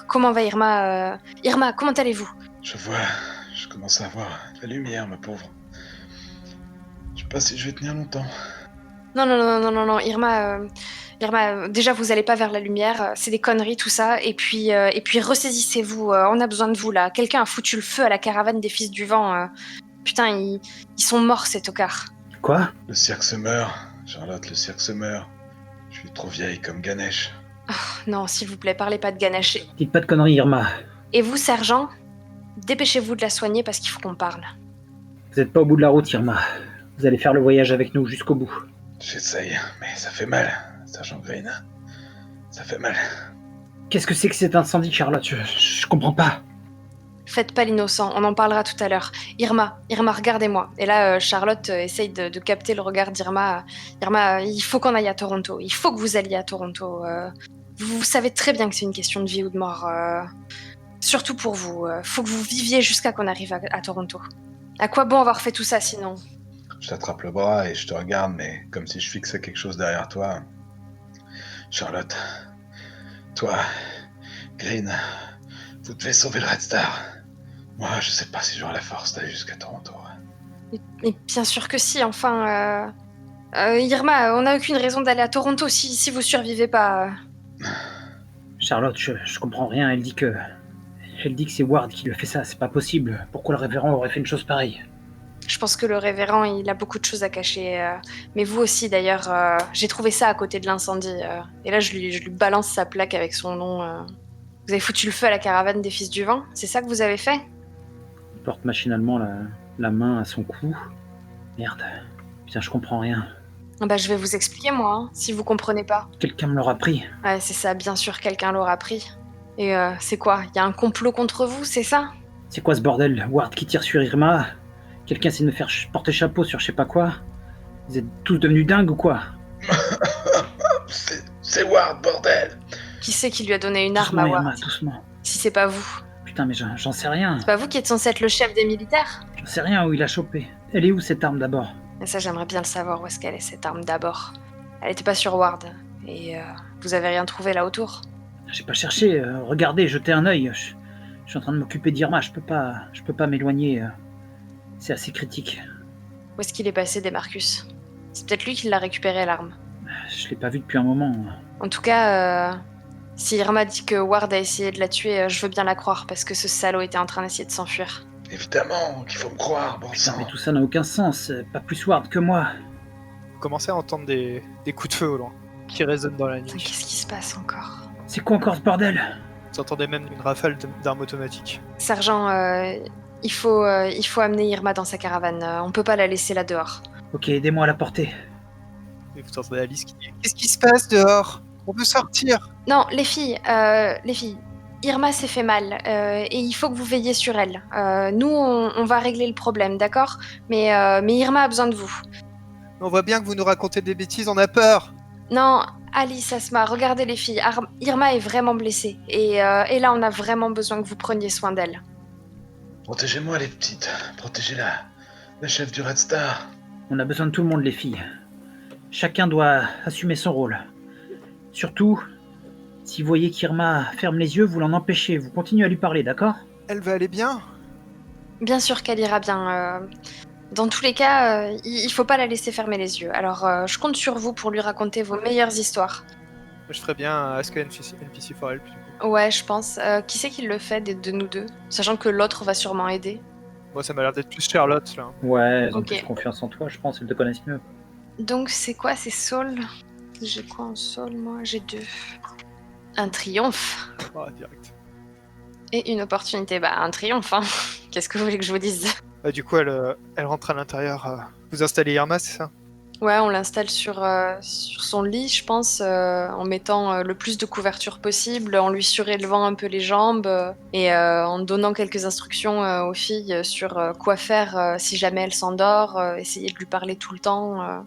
comment va Irma? Irma, comment allez-vous? Je commence à voir la lumière, ma pauvre. Je sais pas si je vais tenir longtemps. Non, Irma, déjà vous allez pas vers la lumière, c'est des conneries tout ça, et puis ressaisissez-vous, on a besoin de vous là. Quelqu'un a foutu le feu à la caravane des Fils du Vent. Putain, ils sont morts ces tocards. Quoi? Le cirque se meurt, Charlotte, le cirque se meurt. Je suis trop vieille comme Ganesh. Oh, non, s'il vous plaît, parlez pas de Ganesh. Dites pas de conneries, Irma. Et vous, sergent, dépêchez-vous de la soigner parce qu'il faut qu'on parle. Vous êtes pas au bout de la route, Irma. Vous allez faire le voyage avec nous jusqu'au bout. J'essaye, mais ça fait mal, sergent Green. Ça fait mal. Qu'est-ce que c'est que cet incendie, Charlotte? Je comprends pas. Faites pas l'innocent, on en parlera tout à l'heure. Irma, regardez-moi. Et là, Charlotte essaye de capter le regard d'Irma. Irma, il faut qu'on aille à Toronto. Il faut que vous alliez à Toronto. Vous savez très bien que c'est une question de vie ou de mort. Surtout pour vous. Faut que vous viviez jusqu'à qu'on arrive à Toronto. À quoi bon avoir fait tout ça sinon? Je t'attrape le bras et je te regarde, mais comme si je fixais quelque chose derrière toi. Charlotte, toi, Green, vous devez sauver le Red Star. Moi, je sais pas si j'aurai la force d'aller jusqu'à Toronto. Mais bien sûr que si, enfin... Irma, on n'a aucune raison d'aller à Toronto si vous survivez pas. Charlotte, je comprends rien, elle dit que c'est Ward qui lui a fait ça, c'est pas possible. Pourquoi le révérend aurait fait une chose pareille? Je pense que le révérend, il a beaucoup de choses à cacher. Mais vous aussi, d'ailleurs. J'ai trouvé ça à côté de l'incendie. Et là, je lui balance sa plaque avec son nom. Vous avez foutu le feu à la caravane des Fils du Vent? C'est ça que vous avez fait? Il porte machinalement la main à son cou. Merde. Putain, je comprends rien. Bah, je vais vous expliquer, moi, hein, si vous comprenez pas. Quelqu'un me l'aura pris. Ouais, c'est ça, bien sûr, quelqu'un l'aura pris. Et c'est quoi? Il y a un complot contre vous, c'est ça? C'est quoi ce bordel? Ward qui tire sur Irma? Quelqu'un essaie de me faire porter chapeau sur je sais pas quoi? Vous êtes tous devenus dingues ou quoi? C'est Ward, bordel! Qui c'est qui lui a donné une arme Doucement, à Ward? Irma, doucement. Si c'est pas vous. Putain, mais j'en sais rien. C'est pas vous qui êtes censé être le chef des militaires? J'en sais rien où il a chopé. Elle est où cette arme d'abord? Et ça, j'aimerais bien le savoir où est-ce qu'elle est, cette arme d'abord. Elle était pas sur Ward. Et vous avez rien trouvé là autour? J'ai pas cherché. Regardez, jetez un œil. Je suis en train de m'occuper d'Irma. Je peux pas m'éloigner. C'est assez critique. Où est-ce qu'il est passé, Demarcus? C'est peut-être lui qui l'a récupéré, l'arme. Je l'ai pas vu depuis un moment. En tout cas, si Irma dit que Ward a essayé de la tuer, je veux bien la croire, parce que ce salaud était en train d'essayer de s'enfuir. Évidemment qu'il faut me croire, bon Putain, sang. mais tout ça n'a aucun sens. Pas plus Ward que moi. Vous commencez à entendre des coups de feu au loin, qui résonnent dans la Putain, nuit. qu'est-ce qui se passe encore? C'est quoi encore ce bordel? Vous entendez même une rafale d'armes automatiques. Sergent, il faut amener Irma dans sa caravane. On peut pas la laisser là dehors. Ok, aidez-moi à la porter. Et vous entendez Alice qui dit: qu'est-ce qui se passe dehors? On veut sortir! Non, les filles, Irma s'est fait mal et il faut que vous veilliez sur elle. Nous, on va régler le problème, d'accord, mais Irma a besoin de vous. On voit bien que vous nous racontez des bêtises, on a peur. Non, Alice, Asma, regardez les filles. Irma est vraiment blessée et là, on a vraiment besoin que vous preniez soin d'elle. Protégez-moi les petites, protégez-la. La chef du Red Star. On a besoin de tout le monde, les filles. Chacun doit assumer son rôle. Surtout, si vous voyez qu'Irma ferme les yeux, vous l'en empêchez. Vous continuez à lui parler, d'accord ? Elle va aller bien? Bien sûr qu'elle ira bien. Dans tous les cas, il faut pas la laisser fermer les yeux. Alors, je compte sur vous pour lui raconter vos meilleures histoires. Je ferais bien Ask a NPC for Help, du coup. Ouais, je pense. Qui c'est qui le fait de nous deux? Sachant que l'autre va sûrement aider. Moi, ça m'a l'air d'être plus Charlotte, là. Ouais, elles ont Ok. plus confiance en toi, je pense, elles te connaissent mieux. Donc, c'est quoi? C'est Saul? J'ai quoi en Saul, moi? J'ai 2. Un triomphe. Ah, direct. Et une opportunité. Bah, un triomphe, hein. Qu'est-ce que vous voulez que je vous dise? Du coup, elle rentre à l'intérieur. Vous installez Irma, c'est ça? Ouais, on l'installe sur son lit, je pense, en mettant le plus de couverture possible, en lui surélevant un peu les jambes et en donnant quelques instructions aux filles sur quoi faire si jamais elle s'endort, essayer de lui parler tout le temps,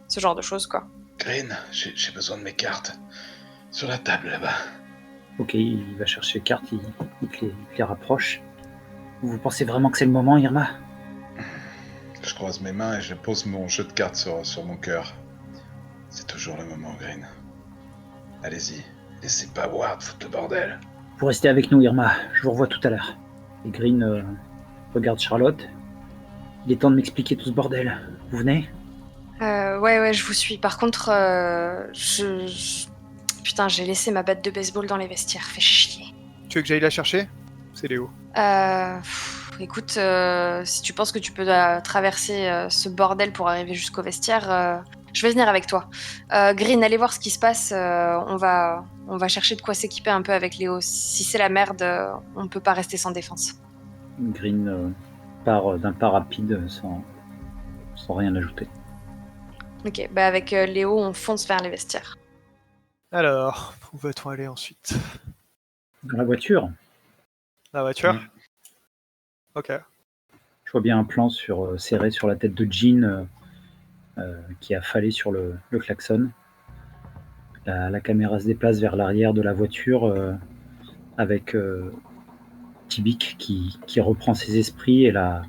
ce genre de choses, quoi. Green, j'ai besoin de mes cartes. Sur la table là-bas. Ok, il va chercher les cartes, il te les rapproche. Vous pensez vraiment que c'est le moment, Irma ? Je croise mes mains et je pose mon jeu de cartes sur mon cœur. C'est toujours le moment, Green. Allez-y, laissez pas Ward foutre le bordel. Vous restez avec nous, Irma, je vous revois tout à l'heure. Et Green regarde Charlotte. Il est temps de m'expliquer tout ce bordel. Vous venez ? Ouais, je vous suis. Par contre, Putain, j'ai laissé ma batte de baseball dans les vestiaires, fait chier. Tu veux que j'aille la chercher? C'est Léo. Écoute, si tu penses que tu peux traverser ce bordel pour arriver jusqu'au vestiaire, je vais venir avec toi. Green, allez voir ce qui se passe. On va chercher de quoi s'équiper un peu avec Léo. Si c'est la merde, on peut pas rester sans défense. Green part d'un pas rapide sans rien ajouter. Ok, bah avec Léo, on fonce vers les vestiaires. Alors, où va-t-on aller ensuite? Dans la voiture, La voiture? Ok. je vois bien un plan serré sur la tête de Jean qui a affalé sur le klaxon. La caméra se déplace vers l'arrière de la voiture avec Tibik qui reprend ses esprits. Elle a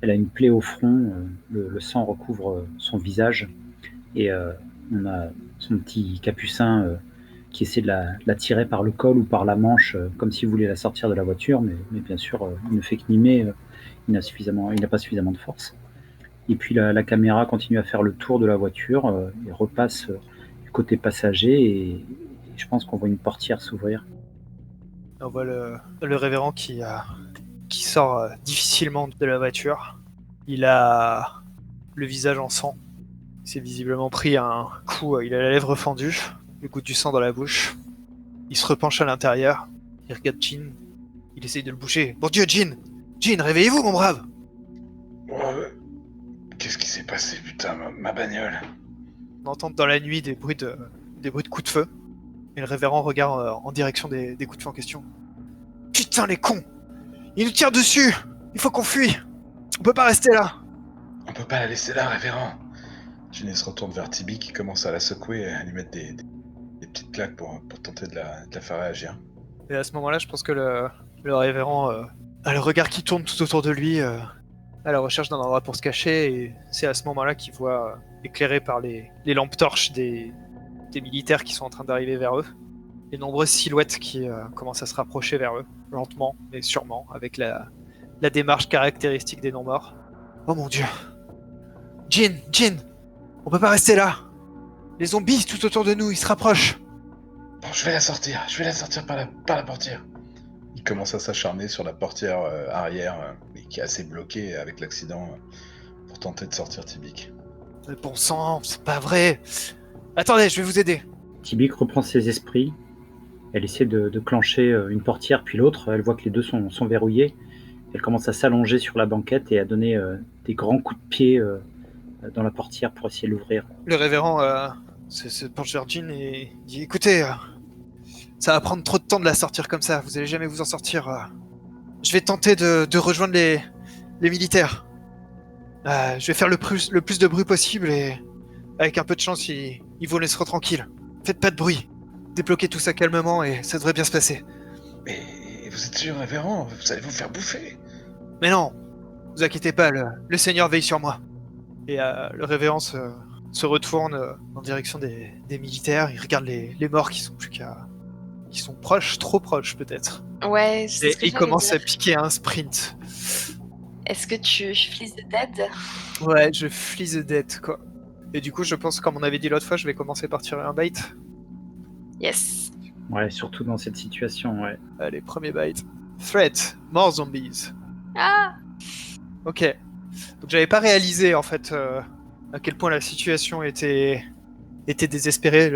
une plaie au front, le sang recouvre son visage et on a son petit capucin qui essaie de la tirer par le col ou par la manche comme s'il voulait la sortir de la voiture, mais bien sûr il ne fait que mimer, il n'a pas suffisamment de force. Et puis la caméra continue à faire le tour de la voiture et repasse du côté passager et je pense qu'on voit une portière s'ouvrir. On voit le révérend qui sort difficilement de la voiture. Il a le visage en sang. Il s'est visiblement pris un coup, il a la lèvre fendue, le goût du sang dans la bouche. Il se repenche à l'intérieur, il regarde Jean, il essaye de le bouger. Bon Dieu, Jean, réveillez-vous mon brave! Qu'est-ce qui s'est passé, putain, ma bagnole? On entend dans la nuit des bruits de coups de feu, et le révérend regarde en direction des coups de feu en question. Putain les cons! Ils nous tirent dessus! Il faut qu'on fuit! On peut pas rester là! On peut pas la laisser là, révérend. Ginny se retourne vers Tibi qui commence à la secouer et à lui mettre des petites claques pour tenter de la faire réagir. Et à ce moment-là, je pense que le révérend a le regard qui tourne tout autour de lui, à la recherche d'un endroit pour se cacher, et c'est à ce moment-là qu'il voit, éclairé par les lampes torches des militaires qui sont en train d'arriver vers eux, les nombreuses silhouettes qui commencent à se rapprocher vers eux, lentement mais sûrement, avec la démarche caractéristique des non-morts. Oh mon Dieu! Jean! On peut pas rester là! Les zombies tout autour de nous, ils se rapprochent! Bon, je vais la sortir par la portière. Il commence à s'acharner sur la portière arrière, mais qui est assez bloquée avec l'accident, pour tenter de sortir Tibik. Mais bon sang, c'est pas vrai! Attendez, je vais vous aider! Tibik reprend ses esprits. Elle essaie de clencher une portière puis l'autre. Elle voit que les deux sont verrouillés. Elle commence à s'allonger sur la banquette et à donner des grands coups de pied dans la portière pour essayer de l'ouvrir. Le révérend se penche vers Jean et dit « Écoutez, Ça va prendre trop de temps de la sortir comme ça. Vous allez jamais vous en sortir. Je vais tenter de rejoindre les militaires. Je vais faire le plus de bruit possible et avec un peu de chance, ils vous laisseront tranquille. Faites pas de bruit. Débloquez tout ça calmement et ça devrait bien se passer. Mais vous êtes sûr, révérend? Vous allez vous faire bouffer. Mais non, vous inquiétez pas, le Seigneur veille sur moi. Et le révérend se retourne en direction des militaires. Il regarde les morts qui sont plus qu'à... qui sont proches, trop proches peut-être. Ouais, c'est Et ce que il j'allais commence dire. à piquer un sprint. Est-ce que tu flees the dead? Ouais, je flee the dead, quoi. Et du coup, je pense, comme on avait dit l'autre fois, je vais commencer par tirer un bait. Yes. Ouais, surtout dans cette situation, ouais. Allez, premier bait. Threat, more zombies. Ah! Ok. Donc j'avais pas réalisé, en fait, à quel point la situation était désespérée.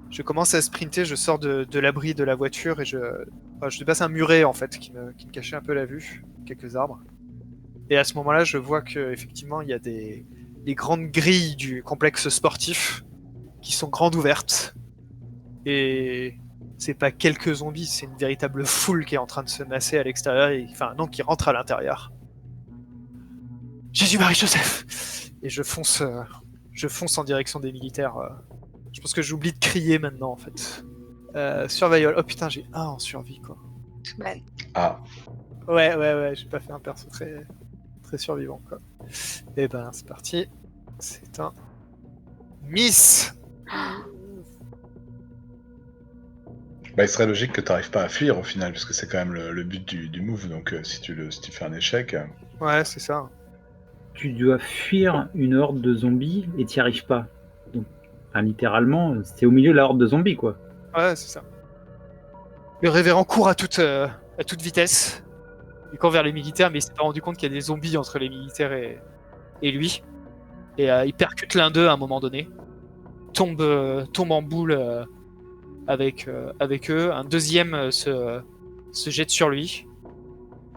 Je commence à sprinter, je sors de l'abri de la voiture et je dépasse un muret, en fait, qui me cachait un peu la vue. Quelques arbres. Et à ce moment-là, je vois qu'effectivement, il y a des grandes grilles du complexe sportif qui sont grandes ouvertes. Et c'est pas quelques zombies, c'est une véritable foule qui est en train de se masser à l'extérieur, enfin non, qui rentre à l'intérieur. Jésus, Marie, Joseph! Et je fonce en direction des militaires. Je pense que j'oublie de crier maintenant, en fait. Survival. Oh putain, j'ai 1 en survie, quoi. Too bad. Ah, Ouais, j'ai pas fait un perso très survivant, quoi. Et ben, c'est parti. C'est un miss. bah il serait logique que t'arrives pas à fuir au final, puisque c'est quand même le but du move, donc si tu fais un échec... Ouais, c'est ça. Tu dois fuir une horde de zombies et t'y arrives pas. Donc, enfin, littéralement, c'est au milieu de la horde de zombies, quoi. Ouais, c'est ça. Le révérend court à toute vitesse. Il court vers les militaires, mais il s'est pas rendu compte qu'il y a des zombies entre les militaires et lui. Et il percute l'un d'eux à un moment donné. Tombe en boule avec eux. Un deuxième se jette sur lui.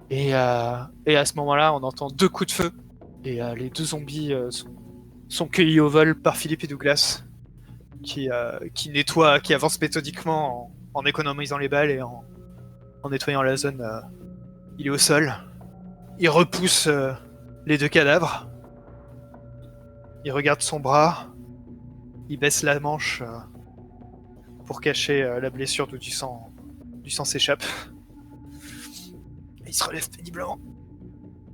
Et à ce moment-là, on entend 2 coups de feu. Et les 2 zombies sont cueillis au vol par Philippe et Douglas, qui nettoie, qui avance méthodiquement en économisant les balles et en nettoyant la zone. Il est au sol. Il repousse les 2 cadavres. Il regarde son bras. Il baisse la manche pour cacher la blessure d'où du sang s'échappe. Il se relève péniblement.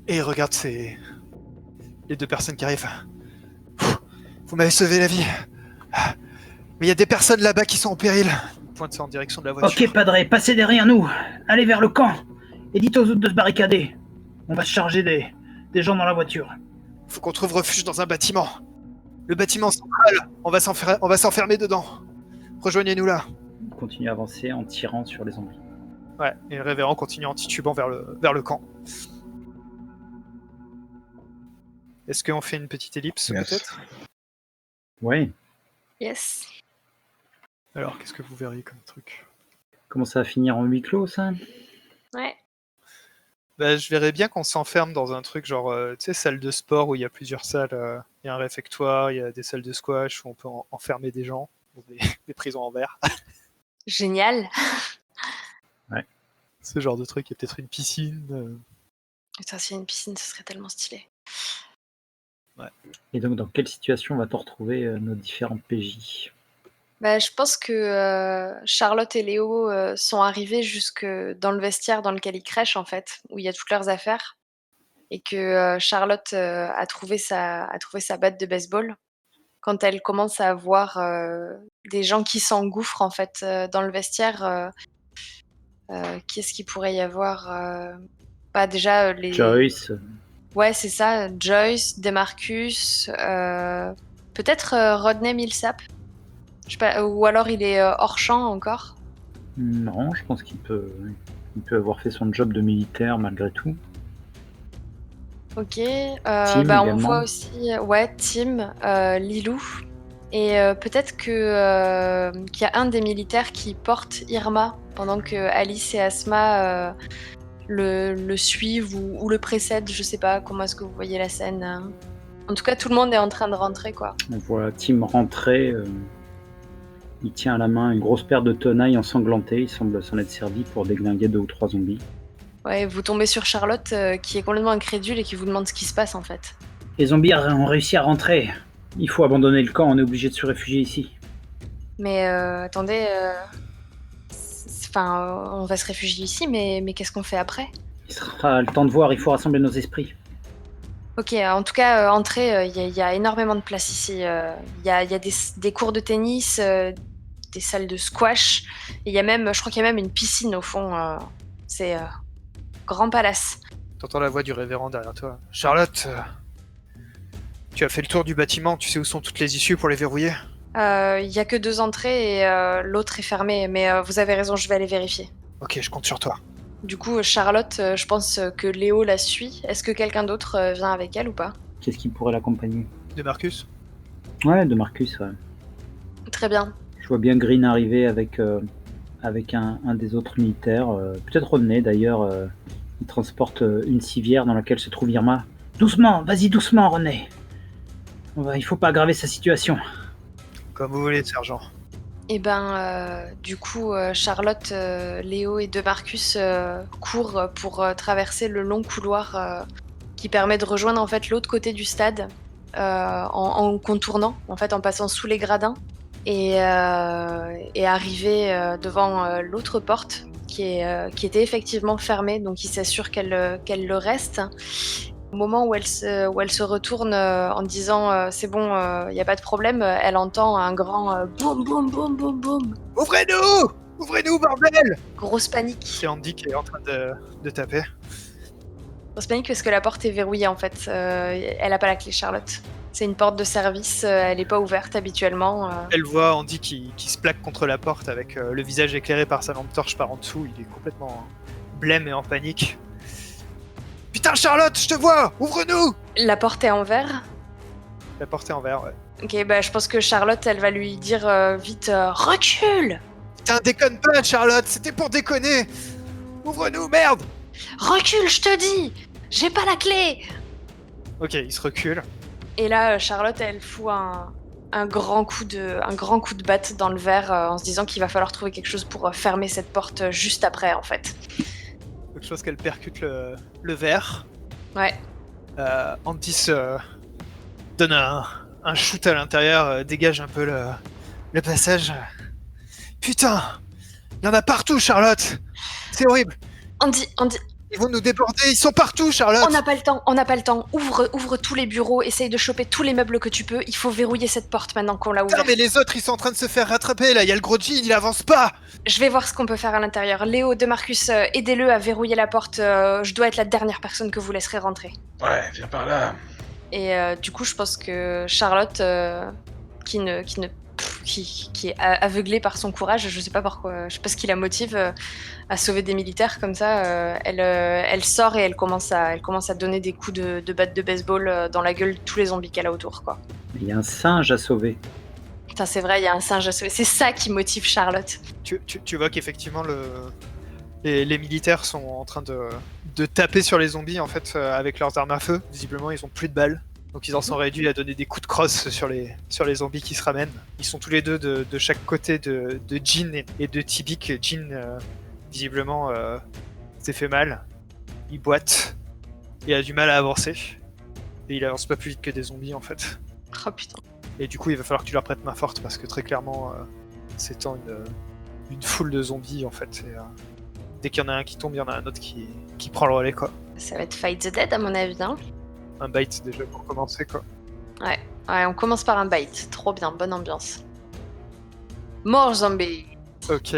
Et il regarde les 2 personnes qui arrivent. Vous m'avez sauvé la vie. Mais il y a des personnes là-bas qui sont en péril. Il pointe en direction de la voiture. Ok, padré, passez derrière nous. Allez vers le camp. Et dites aux autres de se barricader. On va se charger des gens dans la voiture. Faut qu'on trouve refuge dans un bâtiment. Le bâtiment central. On va s'enfermer dedans. Rejoignez-nous là. On continue à avancer en tirant sur les zombies. Ouais, et le révérend continue en titubant vers le camp. Est-ce qu'on fait une petite ellipse, Yes. peut-être? Ouais. Yes. Alors, qu'est-ce que vous verriez comme truc? Comment ça va finir en huis clos, ça? Ouais. Bah, je verrais bien qu'on s'enferme dans un truc genre, tu sais, salle de sport où il y a plusieurs salles. Il y a un réfectoire, il y a des salles de squash où on peut enfermer des gens, dans des prisons en verre. Génial. Ce genre de truc, il y a peut-être une piscine. Putain, s'il y a une piscine, ce serait tellement stylé. Et donc, dans quelle situation va-t-on retrouver nos différents PJ? Bah, je pense que Charlotte et Léo sont arrivés jusque dans le vestiaire dans lequel ils crèchent, en fait, où il y a toutes leurs affaires. Et que Charlotte a trouvé sa batte de baseball. Quand elle commence à voir des gens qui s'engouffrent, en fait, dans le vestiaire, qui est-ce qu'il pourrait y avoir Bah, déjà, les... Joyce. Ouais, c'est ça. Joyce, Demarcus, peut-être Rodney Millsap. Je sais pas, ou alors il est hors champ encore. Non, je pense qu'il peut avoir fait son job de militaire malgré tout. Ok. Tim On également. voit aussi Tim, Lilou. Et peut-être qu'il y a un des militaires qui porte Irma pendant que Alice et Asma le suivent ou le précèdent. Je sais pas comment est-ce que vous voyez la scène. Hein. En tout cas, tout le monde est en train de rentrer, quoi. On voit Tim rentrer Il tient à la main une grosse paire de tenailles ensanglantées. Il semble s'en être servi pour déglinguer 2 ou 3 zombies. Ouais, vous tombez sur Charlotte qui est complètement incrédule et qui vous demande ce qui se passe en fait. Les zombies ont réussi à rentrer. Il faut abandonner le camp, on est obligé de se réfugier ici. Mais attendez, on va se réfugier ici, mais qu'est-ce qu'on fait après? Il sera le temps de voir, il faut rassembler nos esprits. Ok, en tout cas, entrez, il y a énormément de place ici. Il y a des cours de tennis, des salles de squash, et il y a même, je crois qu'il y a même une piscine au fond. C'est grand palace. T'entends la voix du révérend derrière toi. Charlotte, tu as fait le tour du bâtiment, tu sais où sont toutes les issues pour les verrouiller? Il y a que 2 entrées et l'autre est fermée, mais vous avez raison, je vais aller vérifier. Ok, je compte sur toi. Du coup, Charlotte, je pense que Léo la suit. Est-ce que quelqu'un d'autre vient avec elle ou pas? Qu'est-ce qui pourrait l'accompagner? De Marcus? Ouais, de Marcus, ouais. Très bien. Je vois bien Green arriver avec un des autres militaires. Peut-être Rodney, d'ailleurs. Il transporte une civière dans laquelle se trouve Irma. Doucement, vas-y doucement, René. Il faut pas aggraver sa situation. Comme vous voulez, sergent. Et du coup, Charlotte, Léo et De Marcus courent pour traverser le long couloir qui permet de rejoindre en fait l'autre côté du stade en contournant, en fait, en passant sous les gradins et arriver devant l'autre porte qui était effectivement fermée, donc ils s'assurent qu'elle le reste. Au moment où elle se retourne en disant c'est bon, il n'y a pas de problème, elle entend un grand boum boum boum boum boum. Ouvrez-nous! Ouvrez-nous, bordel! Grosse panique. C'est Andy qui est en train de taper. Grosse panique parce que la porte est verrouillée en fait. Elle a pas la clé, Charlotte. C'est une porte de service, elle n'est pas ouverte habituellement. Elle voit Andy qui se plaque contre la porte avec le visage éclairé par sa lampe torche par en dessous. Il est complètement blême et en panique. Putain, Charlotte, je te vois! Ouvre-nous! La porte est en verre. La porte est en verre, ouais. Ok, je pense que Charlotte, elle va lui dire vite recule! Putain, déconne pas, Charlotte, c'était pour déconner! Ouvre-nous, merde! Recule, je te dis! J'ai pas la clé! Ok, il se recule. Et là, Charlotte, elle fout un grand coup de batte dans le verre en se disant qu'il va falloir trouver quelque chose pour fermer cette porte juste après, en fait. Quelque chose qu'elle percute le verre. Ouais. Andy se donne un shoot à l'intérieur, dégage un peu le passage. Putain! Il y en a partout, Charlotte! C'est horrible! Andy, Ils vont nous déborder, ils sont partout, Charlotte! on n'a pas le temps. Ouvre tous les bureaux, essaye de choper tous les meubles que tu peux. Il faut verrouiller cette porte maintenant qu'on l'a Putain, ouverte. mais les autres, ils sont en train de se faire rattraper, là. Il y a le gros Jean, il avance pas! Je vais voir ce qu'on peut faire à l'intérieur. Léo, De Marcus, aidez-le à verrouiller la porte. Je dois être la dernière personne que vous laisserez rentrer. Ouais, viens par là. Et du coup, je pense que Charlotte, qui est aveuglée par son courage, je sais pas pourquoi, je sais pas ce qui la motive à sauver des militaires comme ça, elle sort et elle commence à donner des coups de batte de baseball dans la gueule de tous les zombies qu'elle a autour, quoi. Il y a un singe à sauver. Putain, c'est vrai, il y a un singe à sauver. C'est ça qui motive Charlotte. Tu vois qu'effectivement, les militaires sont en train de taper sur les zombies, en fait, avec leurs armes à feu. Visiblement, ils ont plus de balles. Donc ils en sont réduits à donner des coups de crosse sur les zombies qui se ramènent. Ils sont tous les deux de chaque côté de Jean et de Tibik. Jean, visiblement, s'est fait mal. Il boite. Il a du mal à avancer. Et il avance pas plus vite que des zombies, en fait. Oh putain. Et du coup, il va falloir que tu leur prêtes main forte, parce que très clairement, s'étend une foule de zombies, en fait. Et, dès qu'il y en a un qui tombe, il y en a un autre qui prend le relais, quoi. Ça va être Fight the Dead à mon avis, hein. Un bite déjà pour commencer, quoi. Ouais, on commence par un bite. Trop bien, bonne ambiance. More zombies. Ok.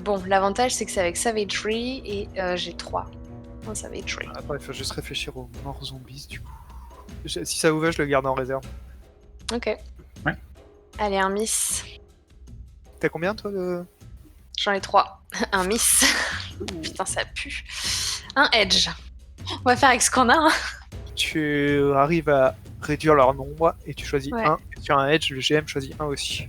Bon, l'avantage c'est que c'est avec Savagery et j'ai 3 en Savagery. Attends, il faut juste réfléchir aux morts zombies, du coup. Si ça vous va, je le garde en réserve. Ok. Ouais. Allez, un miss. T'as combien, toi, de... J'en ai 3. Un miss. Putain, ça pue. Un edge. On va faire avec ce qu'on a, hein. Tu arrives à réduire leur nombre et tu choisis Ouais. un. Et sur un edge, le GM choisit un aussi.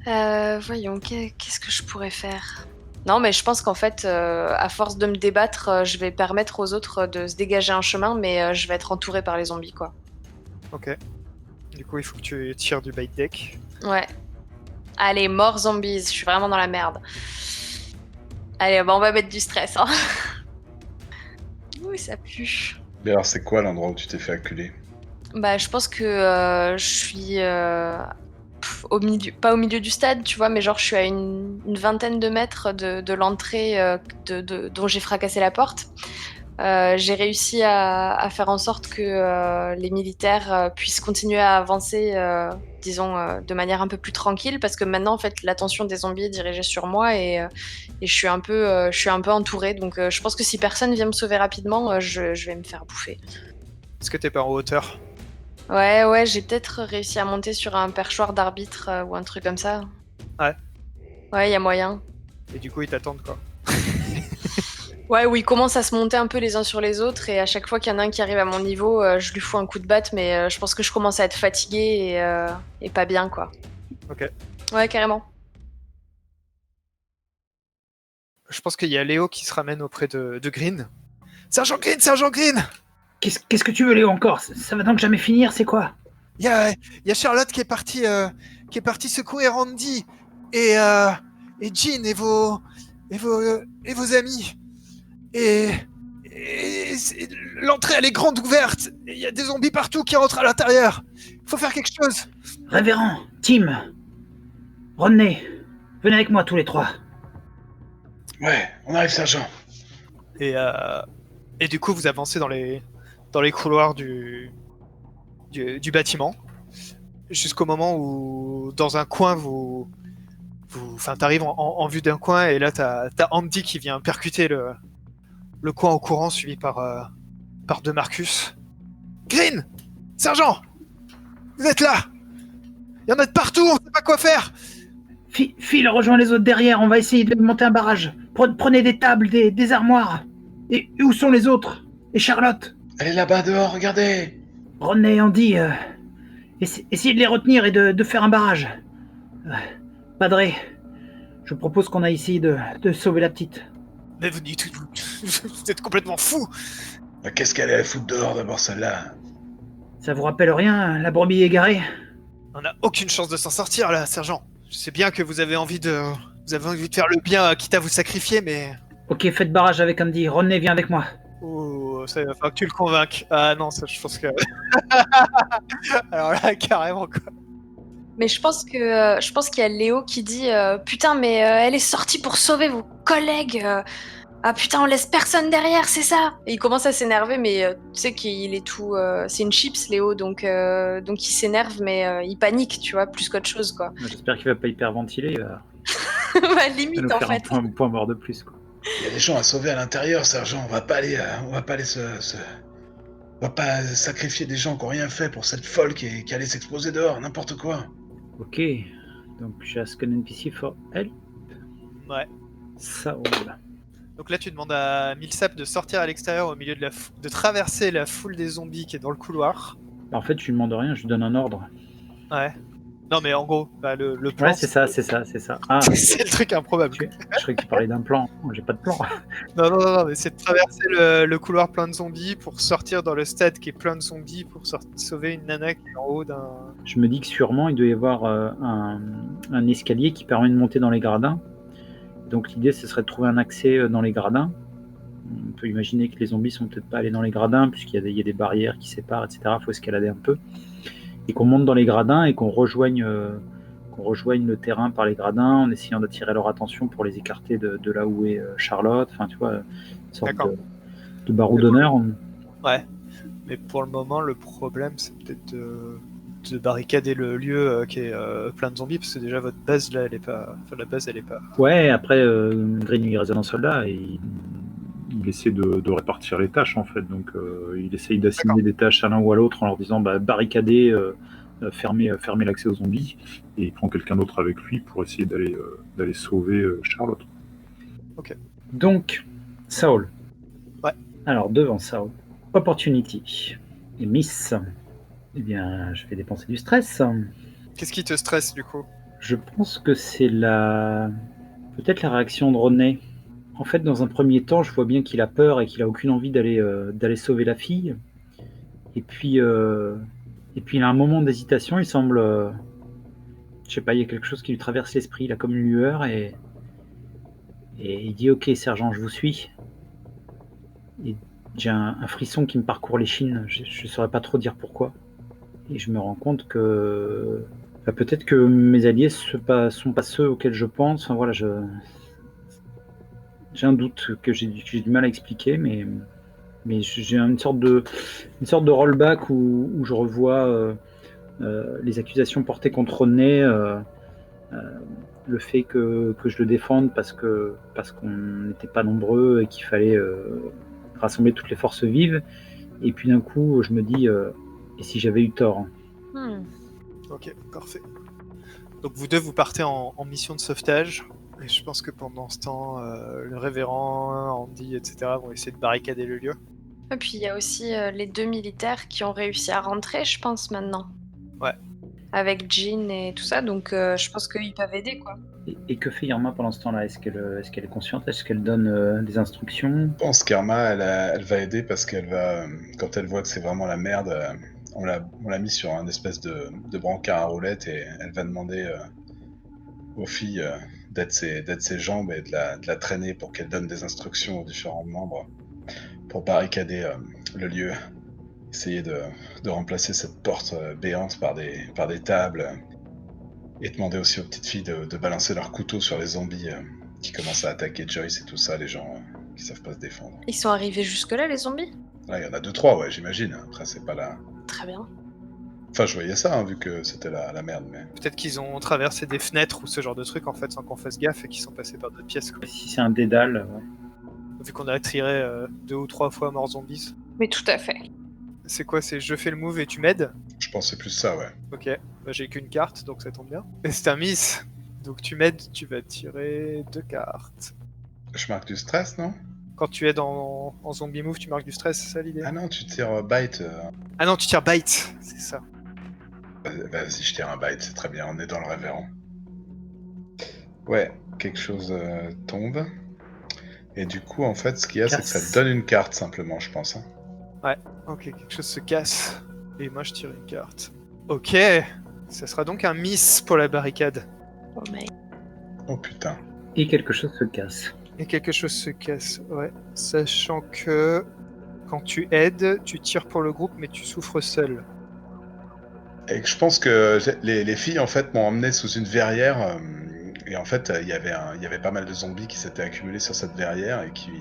Voyons, qu'est-ce que je pourrais faire? Non, mais je pense qu'en fait, à force de me débattre, je vais permettre aux autres de se dégager un chemin, mais je vais être entourée par les zombies, quoi. Ok. Du coup, il faut que tu tires du bait deck. Ouais. Allez, mort zombies, je suis vraiment dans la merde. Allez, bah, on va mettre du stress. Hein. Ouh, ça pue. Mais alors, c'est quoi l'endroit où tu t'es fait acculer? Bah, je pense que je suis au milieu, pas au milieu du stade, tu vois, mais genre je suis à une vingtaine de mètres de l'entrée dont j'ai fracassé la porte. J'ai réussi à faire en sorte que les militaires puissent continuer à avancer, disons, de manière un peu plus tranquille, parce que maintenant, en fait, l'attention des zombies est dirigée sur moi et je suis un peu entourée. Donc, je pense que si personne vient me sauver rapidement, je vais me faire bouffer. Est-ce que t'es pas en hauteur? Ouais, j'ai peut-être réussi à monter sur un perchoir d'arbitre ou un truc comme ça. Ouais. Ouais, y a moyen. Et du coup, ils t'attendent, quoi. Ouais, où ils commencent à se monter un peu les uns sur les autres, et à chaque fois qu'il y en a un qui arrive à mon niveau, je lui fous un coup de batte, mais je pense que je commence à être fatiguée et pas bien, quoi. Ok. Ouais, carrément. Je pense qu'il y a Léo qui se ramène auprès de Green. Sergent Green, Sergent Green! Qu'est-ce que tu veux, Léo, encore? Ça va donc jamais finir, c'est quoi? Il y a Charlotte qui est partie secourir Andy et Jean et vos amis. Et l'entrée elle est grande ouverte. Il y a des zombies partout qui rentrent à l'intérieur. Il faut faire quelque chose. Révérend, Tim, Rodney, venez avec moi tous les trois. Ouais, on arrive, sergent. Et du coup vous avancez dans les couloirs du bâtiment jusqu'au moment où dans un coin t'arrives en vue d'un coin et là t'as Andy qui vient percuter le coin en courant suivi par De Marcus. Green! Sergent! Vous êtes là! Il y en a de partout, on sait pas quoi faire! Phil, rejoins les autres derrière, on va essayer de monter un barrage. Prenez des tables, des armoires. Et où sont les autres? Et Charlotte? Elle est là-bas dehors, regardez! Rodney et Andy, essayez de les retenir et de faire un barrage. Padré, je propose qu'on aille essayer de sauver la petite. Mais vous êtes complètement fou! Qu'est-ce qu'elle allait foutre dehors d'abord, celle-là? Ça vous rappelle rien, la brebis égarée? On n'a aucune chance de s'en sortir là, sergent. Je sais bien que vous avez envie de faire le bien, quitte à vous sacrifier, mais... Ok, faites barrage avec Andy. Rodney, viens avec moi. Oh, ça va falloir que tu le convainques. Ah non, ça, je pense que... Alors là, carrément, quoi. Mais je pense qu'il y a Léo qui dit putain, mais elle est sortie pour sauver vos collègues. Ah putain, on laisse personne derrière, c'est ça. Et il commence à s'énerver, mais tu sais qu'il est tout. C'est une chips, Léo, donc il s'énerve, mais il panique, tu vois, plus qu'autre chose, quoi. J'espère qu'il va pas hyperventiler. Il va Bah, nous limite, en faire fait. un point mort de plus, quoi. Il y a des gens à sauver à l'intérieur, sergent. On va pas aller on va pas sacrifier des gens qui ont rien fait pour cette folle qui allait s'exploser dehors, n'importe quoi. Ok, donc just an NPC for help. Ouais. Ça roule. Donc là, tu demandes à Milsap de sortir à l'extérieur au milieu de traverser la foule des zombies qui est dans le couloir. En fait, je lui demande rien, je lui donne un ordre. Ouais. Non, mais en gros, bah, le plan... Ouais, c'est ça. Ah, c'est le truc improbable. je croyais que tu parlais d'un plan. J'ai pas de plan. Non, mais c'est de traverser le couloir plein de zombies pour sortir dans le stade qui est plein de zombies pour sauver une nana qui est en haut d'un... Je me dis que sûrement, il doit y avoir un escalier qui permet de monter dans les gradins. Donc l'idée, ce serait de trouver un accès dans les gradins. On peut imaginer que les zombies sont peut-être pas allés dans les gradins, puisqu'il y a des barrières qui séparent, etc. Il faut escalader un peu. Et qu'on monte dans les gradins et qu'on rejoigne le terrain par les gradins en essayant d'attirer leur attention pour les écarter de là où est Charlotte. Enfin, tu vois, une sorte de barreau d'honneur. Ouais, mais pour le moment, le problème, c'est peut-être de barricader le lieu qui est plein de zombies, parce que déjà, votre base, là, elle est pas... Enfin, la base, elle est pas... Ouais, après, Green, il reste un soldat et il essaie de répartir les tâches en fait, donc il essaye d'assigner des tâches à l'un ou à l'autre en leur disant barricader, fermer l'accès aux zombies, et il prend quelqu'un d'autre avec lui pour essayer d'aller sauver Charlotte. Ok. Donc, Saul. Ouais. Alors, devant Saul, Opportunity et Miss. Eh bien, je vais dépenser du stress. Qu'est-ce qui te stresse du coup? Je pense que c'est peut-être la réaction de Rodney. En fait, dans un premier temps, je vois bien qu'il a peur et qu'il a aucune envie d'aller sauver la fille. Et puis il a un moment d'hésitation. Il semble, je je sais pas, il y a quelque chose qui lui traverse l'esprit, là, comme une lueur, et il dit: «OK, sergent, je vous suis». Et j'ai un frisson qui me parcourt l'échine, je saurais pas trop dire pourquoi. Et je me rends compte que, bah, peut-être que mes alliés sont pas ceux auxquels je pense. Enfin voilà, j'ai un doute que j'ai du mal à expliquer, mais j'ai une sorte de rollback où je revois les accusations portées contre Rodney, le fait que je le défende parce qu'on n'était pas nombreux et qu'il fallait rassembler toutes les forces vives. Et puis d'un coup, je me dis, et si j'avais eu tort, hein. Ok, parfait. Donc vous deux, vous partez en mission de sauvetage. Et je pense que pendant ce temps, le révérend, Andy, etc. vont essayer de barricader le lieu. Et puis il y a aussi les 2 militaires qui ont réussi à rentrer, je pense, maintenant. Ouais. Avec Jean et tout ça, donc je pense qu'ils peuvent aider, quoi. Et que fait Irma pendant ce temps-là? Est-ce qu'elle est consciente? Est-ce qu'elle donne des instructions? Je pense qu'Irma, elle va aider parce qu'elle va, quand elle voit que c'est vraiment la merde, on l'a mis sur un espèce de brancard à roulettes et elle va demander aux filles d'être ses jambes et de la traîner pour qu'elle donne des instructions aux différents membres pour barricader le lieu. Essayer de remplacer cette porte béante par des tables et demander aussi aux petites filles de balancer leurs couteaux sur les zombies qui commencent à attaquer Joyce et tout ça, les gens qui savent pas se défendre. Ils sont arrivés jusque-là, les zombies? Là, il y en a 2-3, ouais, j'imagine. Après, c'est pas la... Très bien. Enfin, je voyais ça, hein, vu que c'était la merde, mais... Peut-être qu'ils ont traversé des fenêtres ou ce genre de trucs, en fait, sans qu'on fasse gaffe et qu'ils sont passés par d'autres pièces, quoi. Si c'est un dédale, ouais. Vu qu'on a attiré 2 ou 3 fois mort zombies. Mais tout à fait. C'est quoi? C'est je fais le move et tu m'aides? Je pense que c'est plus ça, ouais. Ok, bah, j'ai qu'une carte, donc ça tombe bien. Et c'est un miss. Donc tu m'aides, tu vas tirer 2 cartes. Je marque du stress, non? Quand tu aides en zombie move, tu marques du stress, c'est ça l'idée? Ah non, tu tires bite. Ah non, tu tires bite, c'est ça. Vas-y, je tire un bite, c'est très bien, on est dans le révérend. Ouais, quelque chose tombe. Et du coup, en fait, ce qu'il y a, c'est que ça te donne une carte, simplement, je pense. Hein. Ok, quelque chose se casse. Et moi, je tire une carte. Ok, ça sera donc un miss pour la barricade. Oh, mais... Oh putain. Et quelque chose se casse. Et quelque chose se casse, ouais. Sachant que quand tu aides, tu tires pour le groupe, mais tu souffres seul. Et je pense que les filles, en fait, m'ont emmené sous une verrière. Et en fait, il y avait pas mal de zombies qui s'étaient accumulés sur cette verrière et qui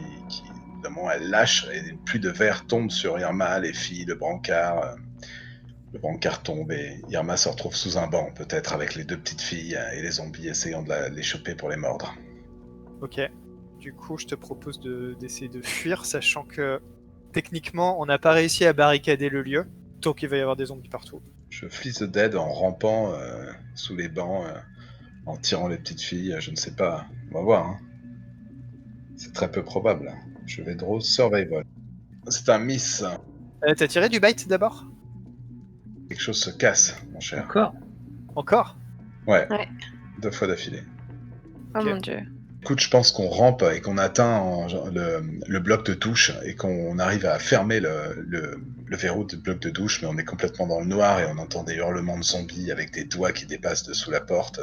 évidemment, elle lâche et des pluies de verre tombent sur Irma, les filles, le brancard. Le brancard tombe et Irma se retrouve sous un banc, peut-être avec les 2 petites filles et les zombies essayant de les choper pour les mordre. Ok. Du coup, je te propose d'essayer de fuir, sachant que techniquement, on n'a pas réussi à barricader le lieu, donc il va y avoir des zombies partout. Je flee the dead en rampant sous les bancs, en tirant les petites filles, je ne sais pas. On va voir. Hein. C'est très peu probable. Je vais draw survival. C'est un miss. T'as tiré du bite d'abord? Quelque chose se casse, mon cher. Encore? Ouais. Ouais. 2 fois d'affilée. Oh Ok. mon dieu. Écoute, je pense qu'on rampe et qu'on atteint le bloc de douche et qu'on arrive à fermer le verrou du bloc de douche, mais on est complètement dans le noir et on entend des hurlements de zombies avec des doigts qui dépassent dessous la porte,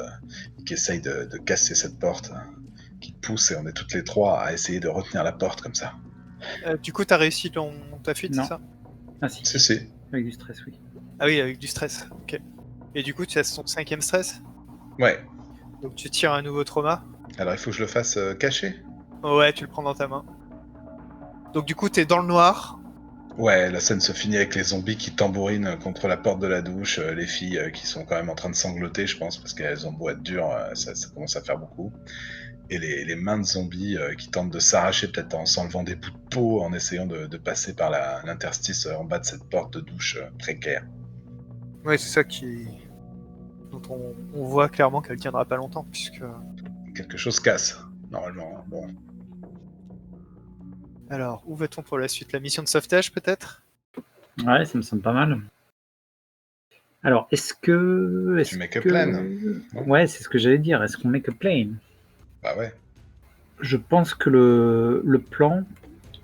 qui essayent de casser cette porte, qui poussent et on est toutes les 3 à essayer de retenir la porte comme ça. Du coup, t'as réussi ta fuite, Non. c'est ça? Ah si, Si. avec du stress, oui. Ah oui, avec du stress, ok. Et du coup, tu as ton 5e stress? Ouais. Donc tu tires un nouveau trauma? Alors il faut que je le fasse caché? Ouais, tu le prends dans ta main. Donc du coup, t'es dans le noir. Ouais, la scène se finit avec les zombies qui tambourinent contre la porte de la douche, les filles qui sont quand même en train de sangloter, je pense, parce qu'elles ont beau être dures, ça commence à faire beaucoup. Et les mains de zombies qui tentent de s'arracher peut-être en s'enlevant des bouts de peau, en essayant de passer par l'interstice en bas de cette porte de douche précaire. Ouais, c'est ça dont on voit clairement qu'elle tiendra pas longtemps, puisque... Quelque chose casse, normalement. Bon. Alors, où va-t-on pour la suite? La mission de sauvetage, peut-être? Ouais, ça me semble pas mal. Alors, est-ce que... Tu make a plan, non? Ouais, c'est ce que j'allais dire. Est-ce qu'on make a plan? Bah ouais. Je pense que le plan,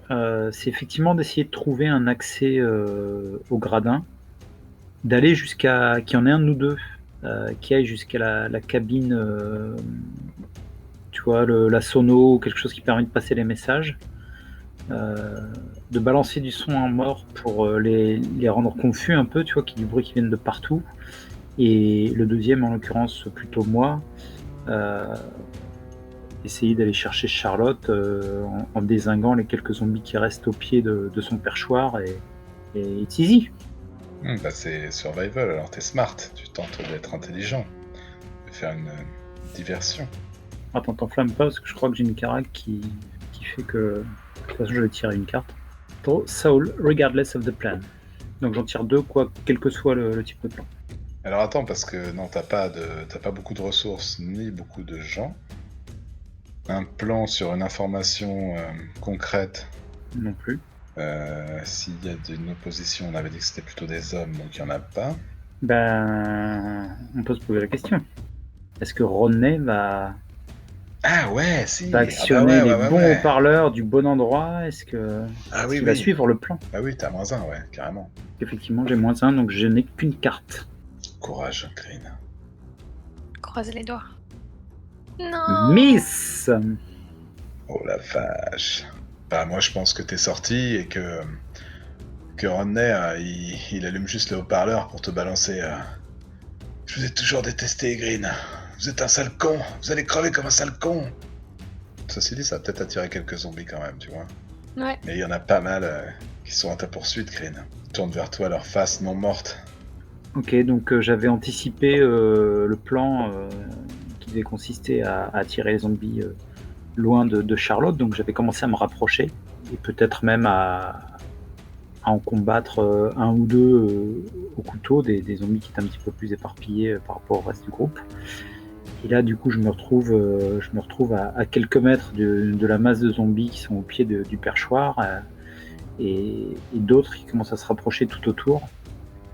c'est effectivement d'essayer de trouver un accès au gradin, d'aller jusqu'à qu'il y en ait un de nous deux qui aille jusqu'à la cabine, tu vois, la sono, quelque chose qui permet de passer les messages, de balancer du son en mort pour les rendre confus un peu, tu vois, qu'il y ait du bruit qui vienne de partout. Et le deuxième, en l'occurrence, plutôt moi, essayer d'aller chercher Charlotte en dézinguant les quelques zombies qui restent au pied de son perchoir, et it's easy. Bah c'est survival, alors t'es smart, tu tentes d'être intelligent, de faire une diversion. Attends, t'enflamme pas, parce que je crois que j'ai une carac qui fait que... De toute façon, je vais tirer une carte. Draw Soul, regardless of the plan. Donc j'en tire 2, quel que soit le type de plan. Alors attends, parce que non, t'as pas beaucoup de ressources, ni beaucoup de gens. Un plan sur une information concrète. Non plus. S'il y a une opposition, on avait dit que c'était plutôt des hommes, donc il n'y en a pas. Ben, on peut se poser la question. Est-ce que Rodney va Ah ouais, si. actionner les bons haut-parleurs du bon endroit? Est-ce qu'il va suivre le plan? Ah oui, t'as -1, ouais, carrément. Effectivement, j'ai -1, donc je n'ai qu'une carte. Courage, Green. Croisez les doigts. Non. Miss! Oh la vache. Bah moi je pense que t'es sorti et que Rodney, il allume juste le haut-parleur pour te balancer. Je vous ai toujours détesté, Green. Vous êtes un sale con. Vous allez crever comme un sale con. Ceci dit, ça va peut-être attirer quelques zombies quand même, tu vois. Ouais. Mais il y en a pas mal qui sont à ta poursuite, Green. Ils tournent vers toi, leur face non morte. Ok, donc j'avais anticipé le plan qui devait consister à attirer les zombies loin de Charlotte, donc j'avais commencé à me rapprocher, et peut-être même à en combattre un ou deux au couteau, des zombies qui étaient un petit peu plus éparpillés par rapport au reste du groupe. Et là, du coup, je me retrouve à quelques mètres de la masse de zombies qui sont au pied du perchoir, et d'autres qui commencent à se rapprocher tout autour.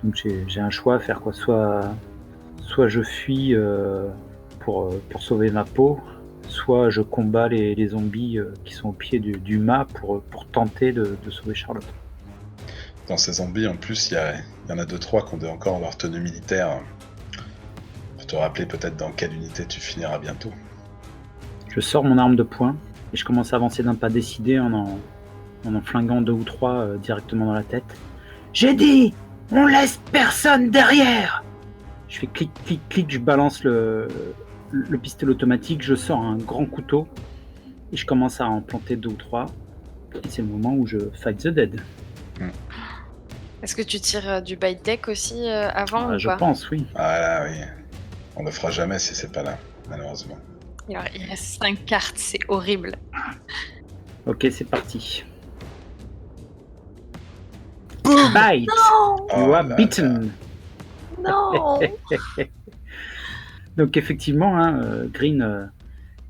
Donc j'ai un choix à faire, quoi. Soit je fuis pour sauver ma peau, soit je combats les zombies qui sont au pied du mât pour tenter de sauver Charlotte. Dans ces zombies, en plus, il y en a 2-3 qui ont encore leur tenue militaire. Pour te rappeler peut-être dans quelle unité tu finiras bientôt. Je sors mon arme de poing et je commence à avancer d'un pas décidé en flinguant 2 ou 3 directement dans la tête. J'ai dit, on laisse personne derrière! Je fais clic, clic, clic, je balance le pistolet automatique, je sors un grand couteau et je commence à en planter 2 ou 3. Et c'est le moment où je fight the dead. Est-ce que tu tires du by tech aussi avant ou Je pas? pense, oui. Ah là, oui. On le fera jamais si c'est pas là, malheureusement. Alors, il reste 5 cartes, c'est horrible. Ok, c'est parti. Bite! You are beaten! Non. Donc effectivement, Green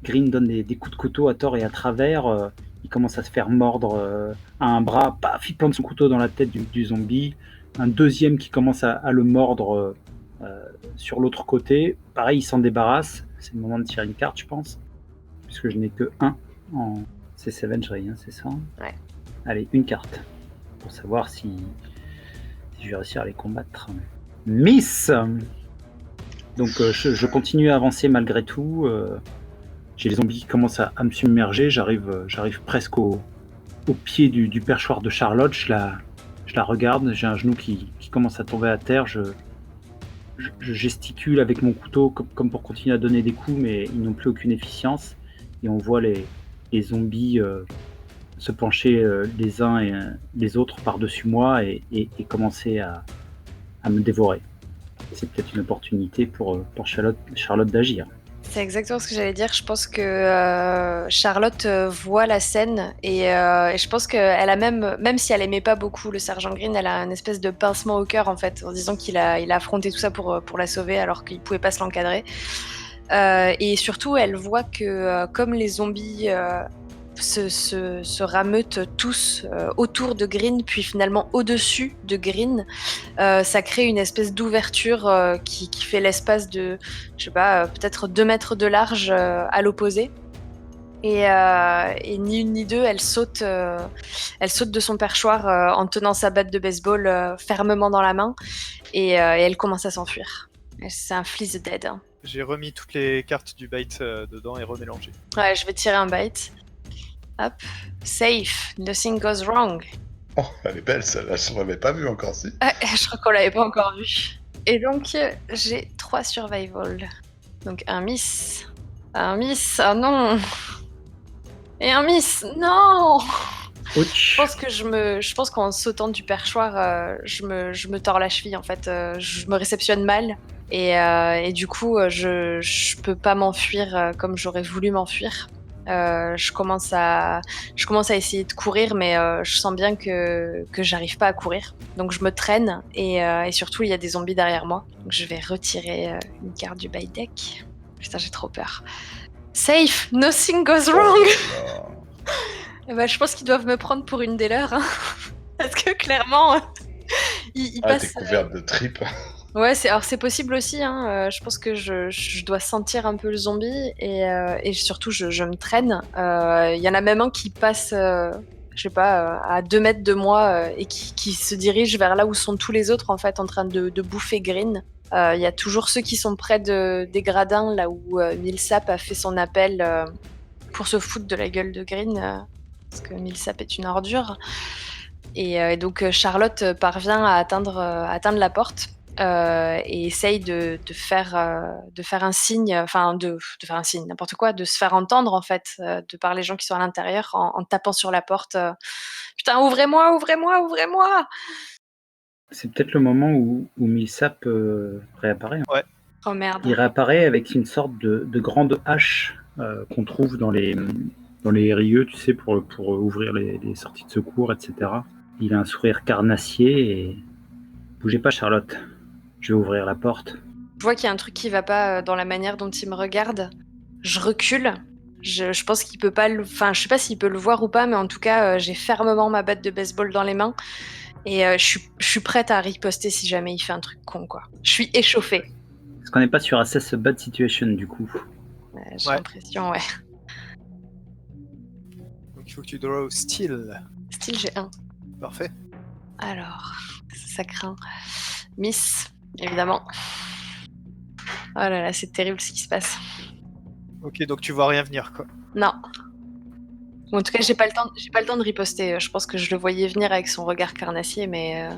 donne des coups de couteau à tort et à travers. Il commence à se faire mordre à un bras, paf, il plante son couteau dans la tête du zombie. Un deuxième qui commence à le mordre sur l'autre côté. Pareil, il s'en débarrasse. C'est le moment de tirer une carte, je pense. Puisque je n'ai que 1 en... C'est Savagery, c'est ça? Ouais. Allez, une carte. Pour savoir si je vais réussir à les combattre. Miss! Donc je continue à avancer malgré tout. J'ai les zombies qui commencent à me submerger. J'arrive presque au pied du perchoir de Charlotte. Je la regarde. J'ai un genou qui commence à tomber à terre. Je gesticule avec mon couteau comme pour continuer à donner des coups, mais ils n'ont plus aucune efficience. Et on voit les zombies se pencher les uns et les autres par-dessus moi et commencer à me dévorer. C'est peut-être une opportunité pour Charlotte d'agir. C'est exactement ce que j'allais dire. Je pense que Charlotte voit la scène et je pense qu'elle a même si elle aimait pas beaucoup le sergent Green, elle a une espèce de pincement au cœur en fait, en disant qu'il a affronté tout ça pour la sauver alors qu'il pouvait pas se l'encadrer. Et surtout, elle voit que comme les zombies se rameutent tous autour de Green, puis finalement au-dessus de Green, ça crée une espèce d'ouverture qui fait l'espace de, je sais pas, peut-être 2 mètres de large à l'opposé. Et ni une ni deux, elle saute de son perchoir en tenant sa batte de baseball fermement dans la main et elle commence à s'enfuir. C'est un Fleece Dead. Hein. J'ai remis toutes les cartes du bite dedans et remélangé. Ouais, je vais tirer un bite. Hop. Safe. Nothing goes wrong. Oh, elle est belle celle-là, je l'avais pas vue encore si. Ah, je crois qu'on l'avait pas encore vu. Et donc, j'ai 3 survival. Donc, un miss. Un miss. Ah non. Et un miss. Non. Ouch. Je pense qu'en sautant du perchoir, je me tords la cheville en fait. Je me réceptionne mal et du coup, je peux pas m'enfuir comme j'aurais voulu m'enfuir. Je commence à essayer de courir, mais je sens bien que j'arrive pas à courir. Donc je me traîne et surtout il y a des zombies derrière moi. Donc je vais retirer une carte du buy deck. Putain, j'ai trop peur. Safe, nothing goes wrong. Eh ben, je pense qu'ils doivent me prendre pour une des leurs, hein. Parce que clairement, ils Ah, passent. t'es couverte de tripes. Ouais, c'est possible aussi. Hein. Je pense que je dois sentir un peu le zombie et surtout je me traîne. Il y en a même un qui passe, je sais pas, à 2 mètres de moi et qui se dirige vers là où sont tous les autres en fait, en train de bouffer Green. Il y a toujours ceux qui sont près des gradins là où Millsap a fait son appel pour se foutre de la gueule de Green. Parce que Millsap est une ordure. Et donc Charlotte parvient à atteindre la porte et essaye de faire un signe, enfin de faire un signe, n'importe quoi, de se faire entendre en fait, de par les gens qui sont à l'intérieur en tapant sur la porte. Putain, ouvrez-moi, ouvrez-moi, ouvrez-moi! C'est peut-être le moment où Millsap réapparaît. Ouais. Oh merde. Il réapparaît avec une sorte de grande hache qu'on trouve dans les RIE, tu sais, pour ouvrir les sorties de secours, etc. Il a un sourire carnassier et... Bougez pas, Charlotte. Je vais ouvrir la porte. Je vois qu'il y a un truc qui va pas dans la manière dont il me regarde. Je recule. Je pense qu'il peut pas Enfin, je sais pas s'il peut le voir ou pas, mais en tout cas, j'ai fermement ma batte de baseball dans les mains. Et je suis prête à riposter si jamais il fait un truc con, quoi. Je suis échauffée. Est-ce qu'on n'est pas sur Assess a Bad Situation, du coup? J'ai l'impression, ouais. Donc il faut que tu draw style. Style, j'ai 1. Parfait. Alors, ça craint. Miss, évidemment. Oh là là, c'est terrible ce qui se passe. Ok, donc tu vois rien venir, quoi. Non. Ou en tout cas, j'ai pas le temps de riposter. Je pense que je le voyais venir avec son regard carnassier, mais...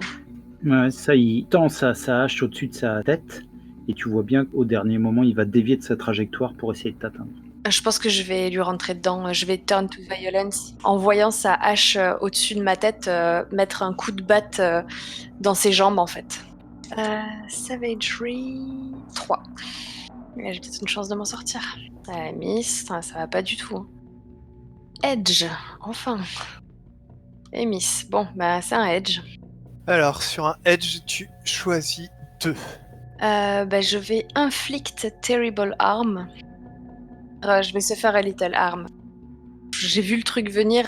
Ouais, ça, il tend sa hache au-dessus de sa tête, et tu vois bien qu'au dernier moment, il va dévier de sa trajectoire pour essayer de t'atteindre. Je pense que je vais lui rentrer dedans. Je vais turn to violence. En voyant sa hache au-dessus de ma tête, mettre un coup de batte dans ses jambes, en fait. Savagery 3. J'ai peut-être une chance de m'en sortir. Miss, ça va pas du tout. Edge, enfin. Et Miss, bon, bah c'est un Edge. Alors, sur un edge, tu choisis 2. Je vais inflict terrible harm. Je vais se faire a little harm. J'ai vu le truc venir,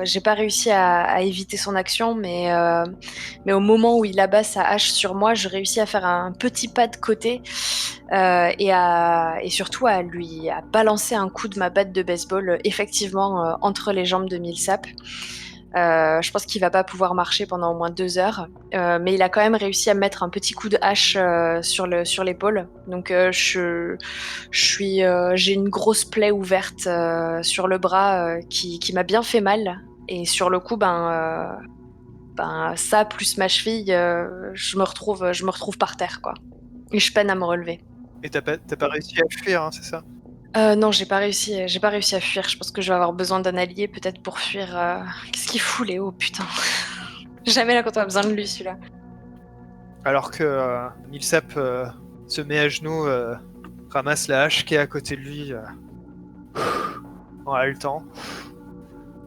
j'ai pas réussi à éviter son action, mais au moment où il abat sa hache sur moi, je réussis à faire un petit pas de côté et surtout à balancer un coup de ma batte de baseball effectivement entre les jambes de Millsap. Je pense qu'il va pas pouvoir marcher pendant au moins 2 heures, mais il a quand même réussi à me mettre un petit coup de hache sur l'épaule. Donc j'ai une grosse plaie ouverte sur le bras qui m'a bien fait mal. Et sur le coup, ça plus ma cheville, je me retrouve par terre, quoi. Et je peine à me relever. Et t'as pas réussi à fuir, hein, c'est ça? Non, j'ai pas réussi à fuir. Je pense que je vais avoir besoin d'un allié peut-être pour fuir. Qu'est-ce qu'il fout, Léo, putain. Jamais là quand on a besoin de lui, celui-là. Alors que Millsap se met à genoux, ramasse la hache qui est à côté de lui en haletant,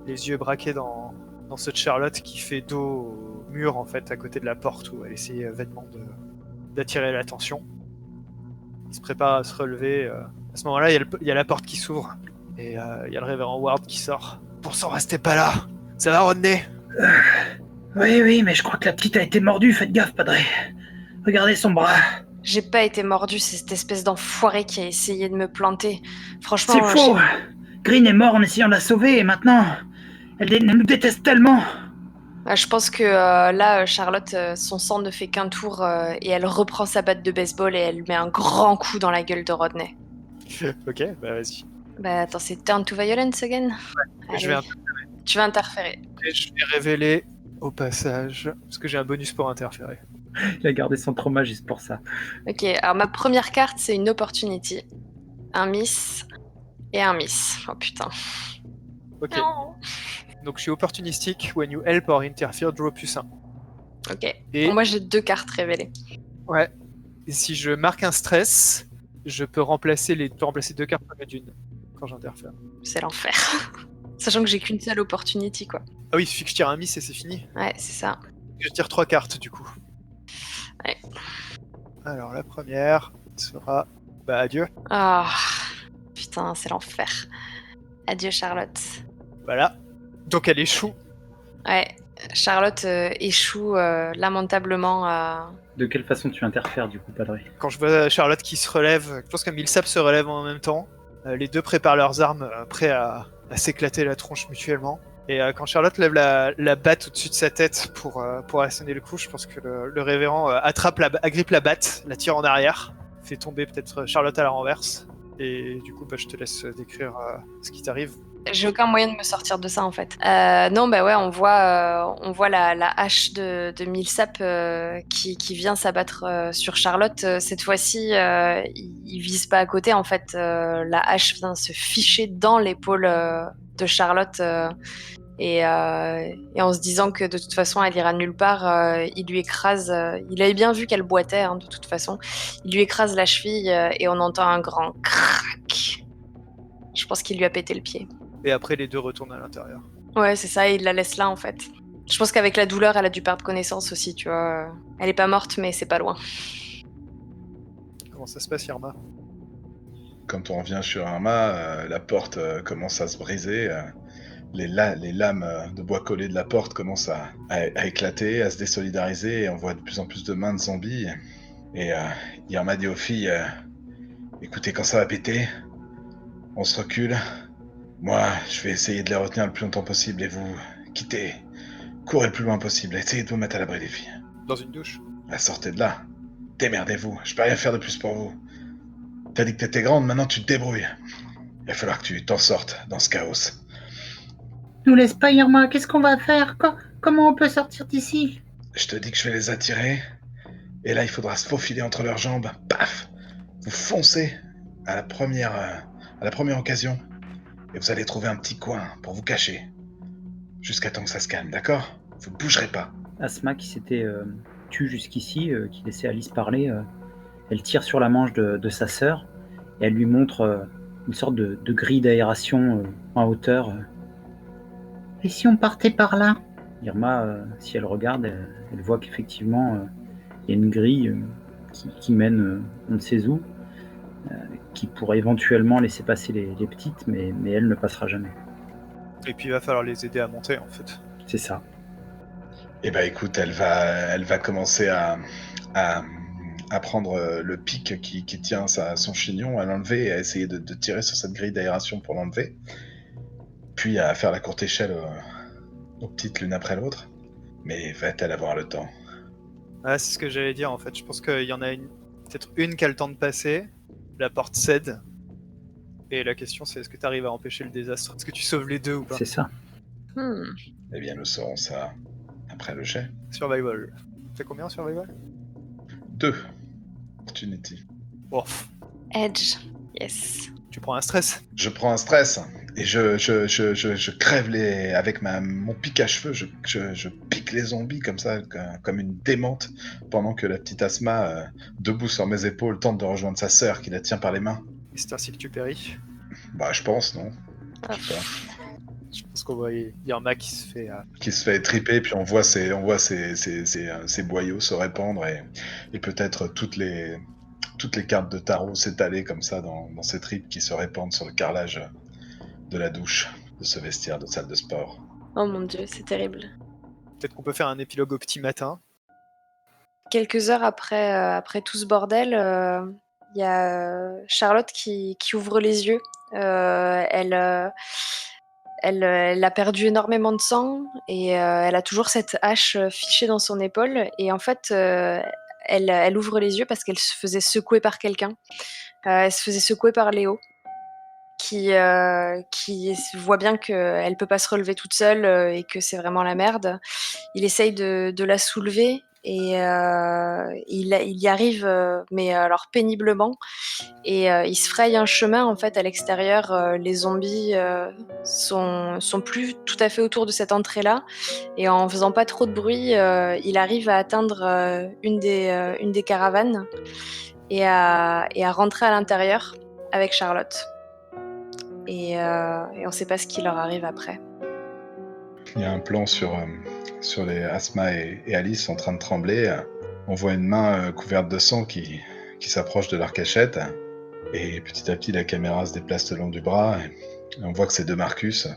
les yeux braqués dans cette Charlotte qui fait dos au mur en fait à côté de la porte où elle essayait vainement d'attirer l'attention. Il se prépare à se relever. À ce moment-là, il y a la porte qui s'ouvre et il y a le révérend Ward qui sort. Pour s'en restez pas là. Ça va, Rodney? Oui, mais je crois que la petite a été mordue. Faites gaffe, Padré. Regardez son bras. J'ai pas été mordu, c'est cette espèce d'enfoiré qui a essayé de me planter. Franchement, c'est faux. Green est mort en essayant de la sauver et maintenant, elle nous déteste tellement. Je pense que là, Charlotte, son sang ne fait qu'un tour et elle reprend sa batte de baseball et elle met un grand coup dans la gueule de Rodney. Ok, bah vas-y. Bah attends, c'est turn to violence again. Je vais Allez, tu vas interférer. je vais révéler au passage, parce que j'ai un bonus pour interférer. Il a gardé son trauma juste pour ça. Ok, alors ma première carte, c'est une opportunity. Un miss et un miss. Oh putain. Ok, Non. donc je suis opportunistique. When you help or interfere, draw +1. Ok. Et Moi, j'ai 2 cartes révélées. ouais, et si je marque un stress, je peux remplacer 2 cartes au lieu d'une quand j'interfère. C'est l'enfer. Sachant que j'ai qu'une seule opportunity, quoi. Ah oui, il suffit que je tire un miss et c'est fini. Ouais, c'est ça. Je tire 3 cartes du coup. Ouais. Alors la première sera adieu. Ah, putain, c'est l'enfer. Adieu, Charlotte. Voilà. Donc elle échoue. Ouais, Charlotte échoue lamentablement à... De quelle façon tu interfères du coup, Padré? Quand je vois Charlotte qui se relève, je pense que Millsap se relève en même temps. Les deux préparent leurs armes, prêts à s'éclater la tronche mutuellement. Et quand Charlotte lève la batte au-dessus de sa tête pour asséner le coup, je pense que le révérend agrippe la batte, la tire en arrière, fait tomber peut-être Charlotte à la renverse. Et du coup, je te laisse décrire ce qui t'arrive. J'ai aucun moyen de me sortir de ça en fait. Non, bah ouais, on voit la hache de Millsap qui vient s'abattre sur Charlotte. Cette fois-ci, il vise pas à côté en fait. La hache vient se ficher dans l'épaule de Charlotte et en se disant que de toute façon elle ira nulle part, il lui écrase. Il avait bien vu qu'elle boitait hein, de toute façon. Il lui écrase la cheville et on entend un grand crac. Je pense qu'il lui a pété le pied. Et après, les deux retournent à l'intérieur. Ouais, c'est ça, et il la laisse là en fait. Je pense qu'avec la douleur, elle a dû perdre connaissance aussi, tu vois. Elle est pas morte, mais c'est pas loin. Comment ça se passe, Irma? Quand on revient sur Irma, la porte commence à se briser. Les lames de bois collé de la porte commencent à éclater, à se désolidariser, et on voit de plus en plus de mains de zombies. Et Irma dit aux filles, écoutez, quand ça va péter, on se recule. Moi, je vais essayer de les retenir le plus longtemps possible, et vous, quittez, courez le plus loin possible, essayez de vous mettre à l'abri des filles. Dans une douche. Sortez de là, démerdez-vous, je peux rien faire de plus pour vous. T'as dit que t'étais grande, maintenant tu te débrouilles. Il va falloir que tu t'en sortes dans ce chaos. Nous laisse pas, Irma, qu'est-ce qu'on va faire? Comment on peut sortir d'ici? Je te dis que je vais les attirer, et là il faudra se faufiler entre leurs jambes. Paf! Vous foncez à la première occasion, et vous allez trouver un petit coin pour vous cacher. Jusqu'à temps que ça se calme, d'accord? Vous ne bougerez pas. Asma, qui s'était tue jusqu'ici, qui laissait Alice parler, elle tire sur la manche de sa sœur, et elle lui montre une sorte de grille d'aération en hauteur. Et si on partait par là? Irma, si elle regarde, elle voit qu'effectivement, il y a une grille qui mène on ne sait où, qui pourrait éventuellement laisser passer les petites, mais elle ne passera jamais. Et puis il va falloir les aider à monter en fait. C'est ça. Eh ben écoute, elle va commencer à prendre le pic qui tient son chignon, à l'enlever et à essayer de tirer sur cette grille d'aération pour l'enlever. Puis à faire la courte échelle aux petites l'une après l'autre. Mais va-t-elle avoir le temps? Ah, c'est ce que j'allais dire en fait. Je pense qu'il y en a peut-être une qui a le temps de passer. La porte cède. Et la question c'est est-ce que tu arrives à empêcher le désastre? Est-ce que tu sauves les deux ou pas? C'est ça. Eh bien, nous saurons ça après le jet. Survival. T'as combien en survival? 2. Opportunity. Oh, Edge, yes. tu prends un stress. Je prends un stress et je crève avec mon pic à cheveux, je pique les zombies comme ça, comme une démente, pendant que la petite Asma, debout sur mes épaules, tente de rejoindre sa sœur qui la tient par les mains. Et c'est ainsi que tu péris. Bah, je pense, non? Ah. Je sais pas. Je pense qu'on voit Irma qui se fait... Qui se fait triper, puis on voit ses boyaux se répandre et peut-être toutes les cartes de tarot s'étaler comme ça dans ses tripes qui se répandent sur le carrelage de la douche, de ce vestiaire de salle de sport. Oh mon dieu, c'est terrible. Peut-être qu'on peut faire un épilogue au petit matin. Quelques heures après tout ce bordel, il y a Charlotte qui ouvre les yeux. elle a perdu énormément de sang et elle a toujours cette hache fichée dans son épaule. Et en fait, elle ouvre les yeux parce qu'elle se faisait secouer par quelqu'un. Elle se faisait secouer par Léo, qui voit bien qu'elle peut pas se relever toute seule et que c'est vraiment la merde. Il essaye de la soulever et il y arrive, mais alors péniblement. Et il se fraye un chemin en fait à l'extérieur. Les zombies sont plus tout à fait autour de cette entrée-là. Et en faisant pas trop de bruit, il arrive à atteindre une des caravanes et à rentrer à l'intérieur avec Charlotte. Et on sait pas ce qui leur arrive après. Il y a un plan sur les Asma et Alice en train de trembler. On voit une main couverte de sang qui s'approche de leur cachette. Et petit à petit, la caméra se déplace le long du bras. Et on voit que c'est de Marcus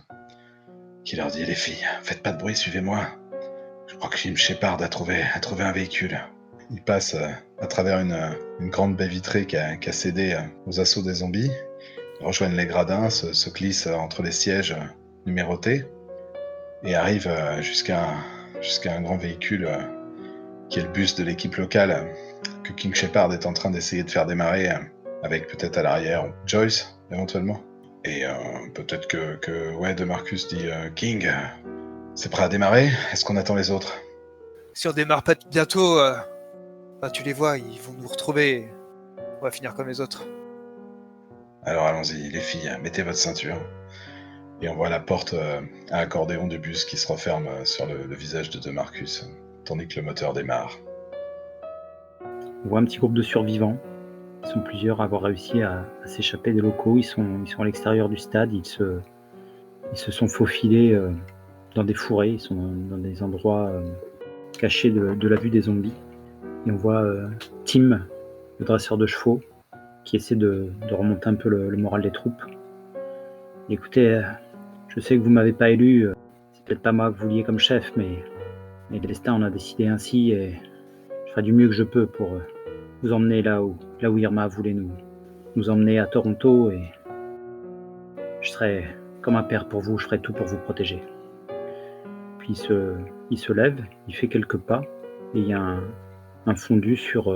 qui leur dit « Les filles, faites pas de bruit, suivez-moi. Je crois que Jim Shepard a trouvé un véhicule. » Il passe à travers une grande baie vitrée qui a cédé aux assauts des zombies. Ils rejoignent les gradins, se glissent entre les sièges numérotés et arrivent jusqu'à un grand véhicule qui est le bus de l'équipe locale que King Shepard est en train d'essayer de faire démarrer avec peut-être à l'arrière Joyce éventuellement. Et peut-être que de Marcus dit King, c'est prêt à démarrer? Est-ce qu'on attend les autres? Si on démarre pas bientôt, tu les vois, ils vont nous retrouver. On va finir comme les autres. Alors allons-y, les filles, mettez votre ceinture. Et on voit la porte à accordéon du bus qui se referme sur le visage de Marcus, tandis que le moteur démarre. On voit un petit groupe de survivants. Ils sont plusieurs à avoir réussi à s'échapper des locaux. Ils sont à l'extérieur du stade. Ils se sont faufilés dans des fourrés. Ils sont dans des endroits cachés de la vue des zombies. Et on voit Tim, le dresseur de chevaux, qui essaie de remonter un peu le moral des troupes. Et écoutez, je sais que vous m'avez pas élu. C'est peut-être pas moi que vous vouliez comme chef, mais le destin en a décidé ainsi. Et je ferai du mieux que je peux pour vous emmener là où Irma voulait nous emmener à Toronto, et je serai comme un père pour vous, je ferai tout pour vous protéger. Puis il se lève, il fait quelques pas, et il y a un fondu sur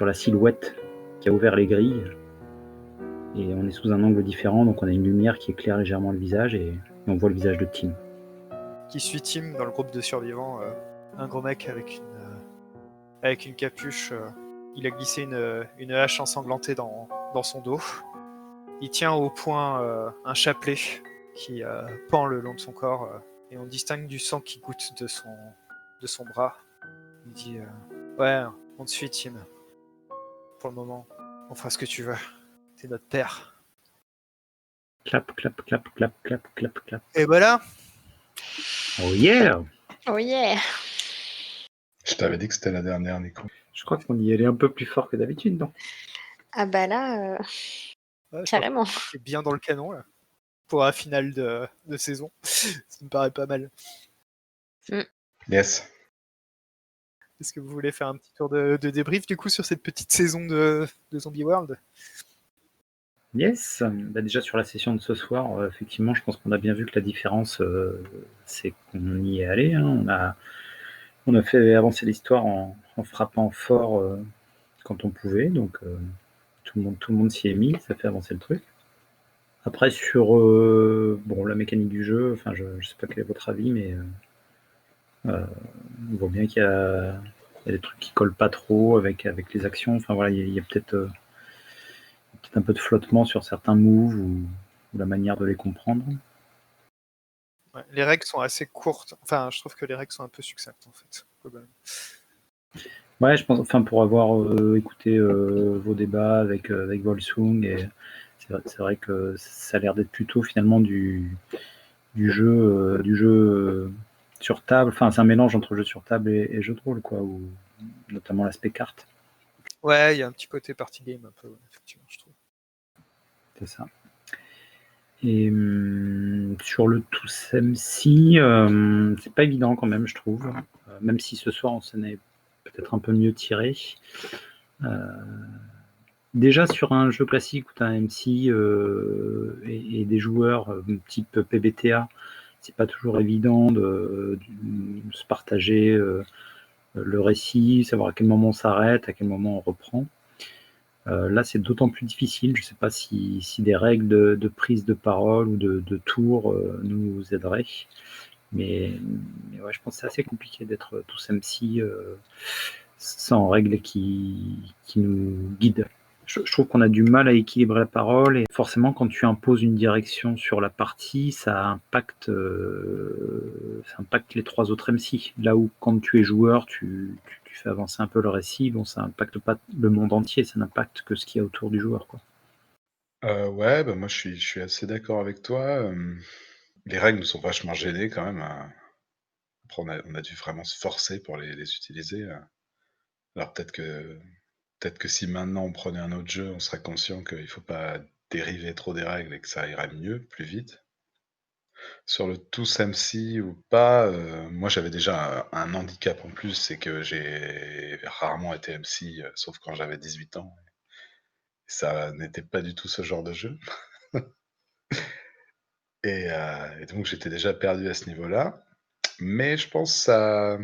la silhouette qui a ouvert les grilles, et on est sous un angle différent, donc on a une lumière qui éclaire légèrement le visage, et on voit le visage de Tim. Qui suit Tim dans le groupe de survivants, un gros mec avec une capuche. Il a glissé une hache ensanglantée dans son dos. Il tient au poing un chapelet qui pend le long de son corps et on distingue du sang qui goutte de son bras. Il dit ouais, on te suit, Tim. Pour le moment, on fera ce que tu veux. T'es notre père. Clap, clap, clap, clap, clap, clap, clap. Et voilà. Oh yeah! Oh yeah! Je t'avais dit que c'était la dernière, Nico. Je crois qu'on y allait un peu plus fort que d'habitude, non? Ah bah là, Ouais, carrément. c'est bien dans le canon là. Pour un final de saison. Ça me paraît pas mal. Yes. Est-ce que vous voulez faire un petit tour de débrief du coup sur cette petite saison de Zombie World? Yes, bah déjà sur la session de ce soir, effectivement, je pense qu'on a bien vu que la différence, c'est qu'on y est allé. Hein. On a fait avancer l'histoire en frappant fort quand on pouvait, donc tout le monde s'y est mis, ça fait avancer le truc. Après sur la mécanique du jeu, enfin je sais pas quel est votre avis, mais on voit bien qu'il y a des trucs qui collent pas trop avec les actions. Enfin voilà, il y a peut-être un peu de flottement sur certains moves ou la manière de les comprendre. Ouais, les règles sont assez courtes. Enfin, je trouve que les règles sont un peu succinctes en fait. Globalement. Ouais, je pense, enfin pour avoir écouté vos débats avec Volsung, et c'est vrai que ça a l'air d'être plutôt finalement du jeu sur table. Enfin, c'est un mélange entre jeu sur table et jeu de rôle, quoi, ou notamment l'aspect carte. Ouais, il y a un petit côté party game un peu, effectivement, je trouve. C'est ça. Et sur le ToSMC, c'est pas évident quand même, je trouve. Même si ce soir on s'en est peut-être un peu mieux tiré. Déjà sur un jeu classique où tu as un MC et des joueurs type PBTA, c'est pas toujours évident de se partager le récit, savoir à quel moment on s'arrête, à quel moment on reprend. Là, c'est d'autant plus difficile. Je sais pas si des règles de prise de parole ou de tour nous aideraient. Mais ouais, je pense que c'est assez compliqué d'être tous MC sans règles qui nous guident. Je trouve qu'on a du mal à équilibrer la parole et forcément quand tu imposes une direction sur la partie, ça impacte les 3 autres MC. Là où quand tu es joueur, tu fais avancer un peu le récit, bon ça impacte pas le monde entier, ça n'impacte que ce qu'il y a autour du joueur, quoi. Ouais, bah, moi je suis assez d'accord avec toi, les règles nous sont vachement gênées quand même, après on a dû vraiment se forcer pour les utiliser, alors peut-être que si maintenant on prenait un autre jeu, on serait conscient qu'il faut pas dériver trop des règles et que ça irait mieux, plus vite. Sur le tous MC ou pas, moi j'avais déjà un handicap en plus, c'est que j'ai rarement été MC, sauf quand j'avais 18 ans. Ça n'était pas du tout ce genre de jeu et donc j'étais déjà perdu à ce niveau-là. Mais je pense que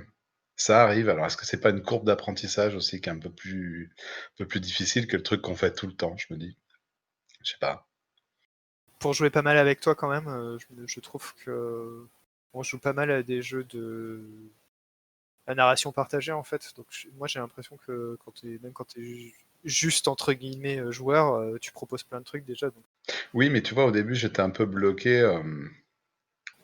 ça arrive. Alors est-ce que c'est pas une courbe d'apprentissage aussi qui est un peu plus difficile que le truc qu'on fait tout le temps, je me dis? Je sais pas. Pour jouer pas mal avec toi quand même, je trouve que on joue pas mal à des jeux de la narration partagée en fait. Donc moi j'ai l'impression que même quand t'es juste entre guillemets joueur, tu proposes plein de trucs déjà. Donc. Oui, mais tu vois, au début, j'étais un peu bloqué,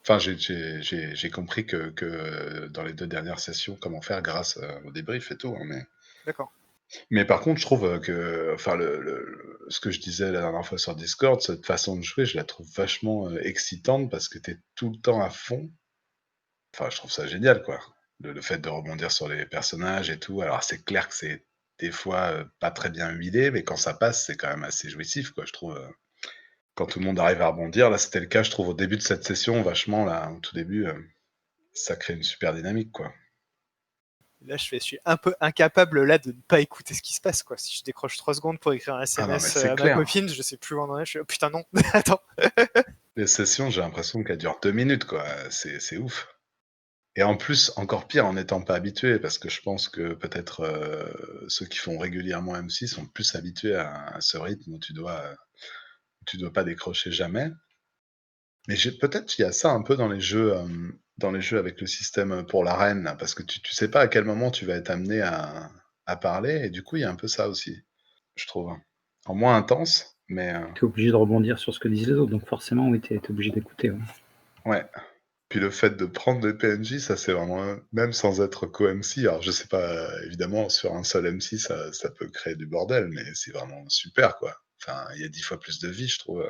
enfin j'ai compris que dans les 2 dernières sessions, comment faire grâce, au débrief et tout, hein, D'accord. mais par contre, je trouve, que enfin ce que je disais la dernière fois sur Discord, cette façon de jouer, je la trouve vachement, excitante parce que tu es tout le temps à fond. Enfin, je trouve ça génial, quoi. Le fait de rebondir sur les personnages et tout. Alors c'est clair que c'est des fois, pas très bien huilé, mais quand ça passe, c'est quand même assez jouissif, quoi, je trouve, quand tout le monde arrive à rebondir. Là, c'était le cas, je trouve, au début de cette session, vachement là, au tout début, ça crée une super dynamique, quoi. Là, je suis un peu incapable là de ne pas écouter ce qui se passe quoi. Si je décroche 3 secondes pour écrire un Ah non, mais SMS c'est à ma clair. copine, je sais plus où on en est. Je suis oh putain non, attends. Les sessions, j'ai l'impression qu'elles durent 2 minutes, quoi, c'est ouf et en plus, encore pire en n'étant pas habitué parce que je pense que peut-être, ceux qui font régulièrement MC sont plus habitués à ce rythme où tu dois pas décrocher jamais. Mais j'ai peut-être il y a ça un peu dans les jeux avec le système, pour l'arène là, parce que tu sais pas à quel moment tu vas être amené à parler et du coup, il y a un peu ça aussi, je trouve. En moins intense, mais Tu es obligé de rebondir sur ce que disent les autres, donc forcément, oui, tu es obligé d'écouter. Ouais. ouais. Puis le fait de prendre des PNJ, ça c'est vraiment même sans être co-MC, alors je sais pas, évidemment sur un seul MC ça peut créer du bordel, mais c'est vraiment super quoi. Enfin, il y a 10 fois plus de vie je trouve,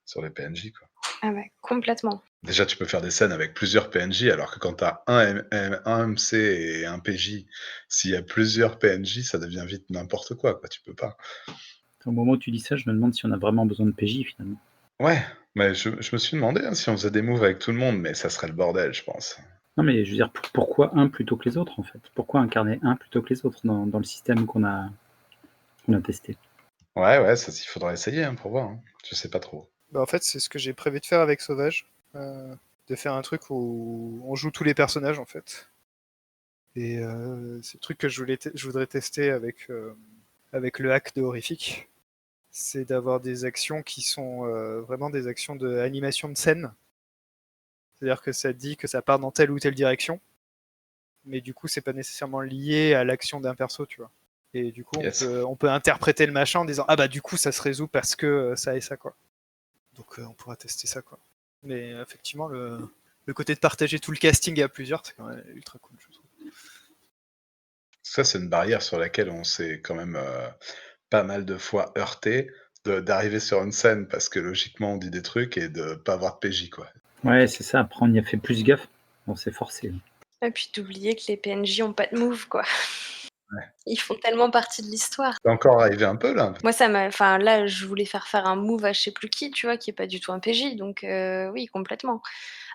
sur les PNJ quoi. Ah ouais, complètement. Déjà, tu peux faire des scènes avec plusieurs PNJ, alors que quand tu as un MC et un PJ, s'il y a plusieurs PNJ, ça devient vite n'importe quoi, tu peux pas. Au moment où tu dis ça, je me demande si on a vraiment besoin de PJ finalement. Ouais, mais je me suis demandé, hein, si on faisait des moves avec tout le monde, mais ça serait le bordel, je pense. Non, mais je veux dire, pourquoi un plutôt que les autres en fait? Pourquoi incarner un plutôt que les autres dans le système qu'on a testé? Ouais, ouais, ça il faudra essayer, hein, pour voir, hein. Je sais pas trop. Bah, en fait, c'est ce que j'ai prévu de faire avec Sauvage, de faire un truc où on joue tous les personnages en fait. Et c'est le truc que je voudrais tester avec le hack de Horrific, c'est d'avoir des actions qui sont vraiment des actions d'animation de scène. C'est-à-dire que ça dit que ça part dans telle ou telle direction, mais du coup, c'est pas nécessairement lié à l'action d'un perso, tu vois. Et du coup, Yes. on peut interpréter le machin en disant ah bah du coup, ça se résout parce que ça et ça, quoi. Donc on pourra tester ça, quoi. Mais effectivement, le côté de partager tout le casting à plusieurs, c'est quand même ultra cool, je trouve. Ça, c'est une barrière sur laquelle on s'est quand même, pas mal de fois heurté, d'arriver sur une scène parce que logiquement on dit des trucs et de pas avoir de PJ, quoi. Ouais, c'est ça, après on y a fait plus gaffe. Bon, c'est forcé. Et puis d'oublier que les PNJ ont pas de move, quoi. Ouais. Ils font tellement partie de l'histoire. C'est encore arrivé un peu là? Moi, enfin, là, je voulais faire un move à je sais plus qui, tu vois, qui est pas du tout un PJ, donc oui, complètement.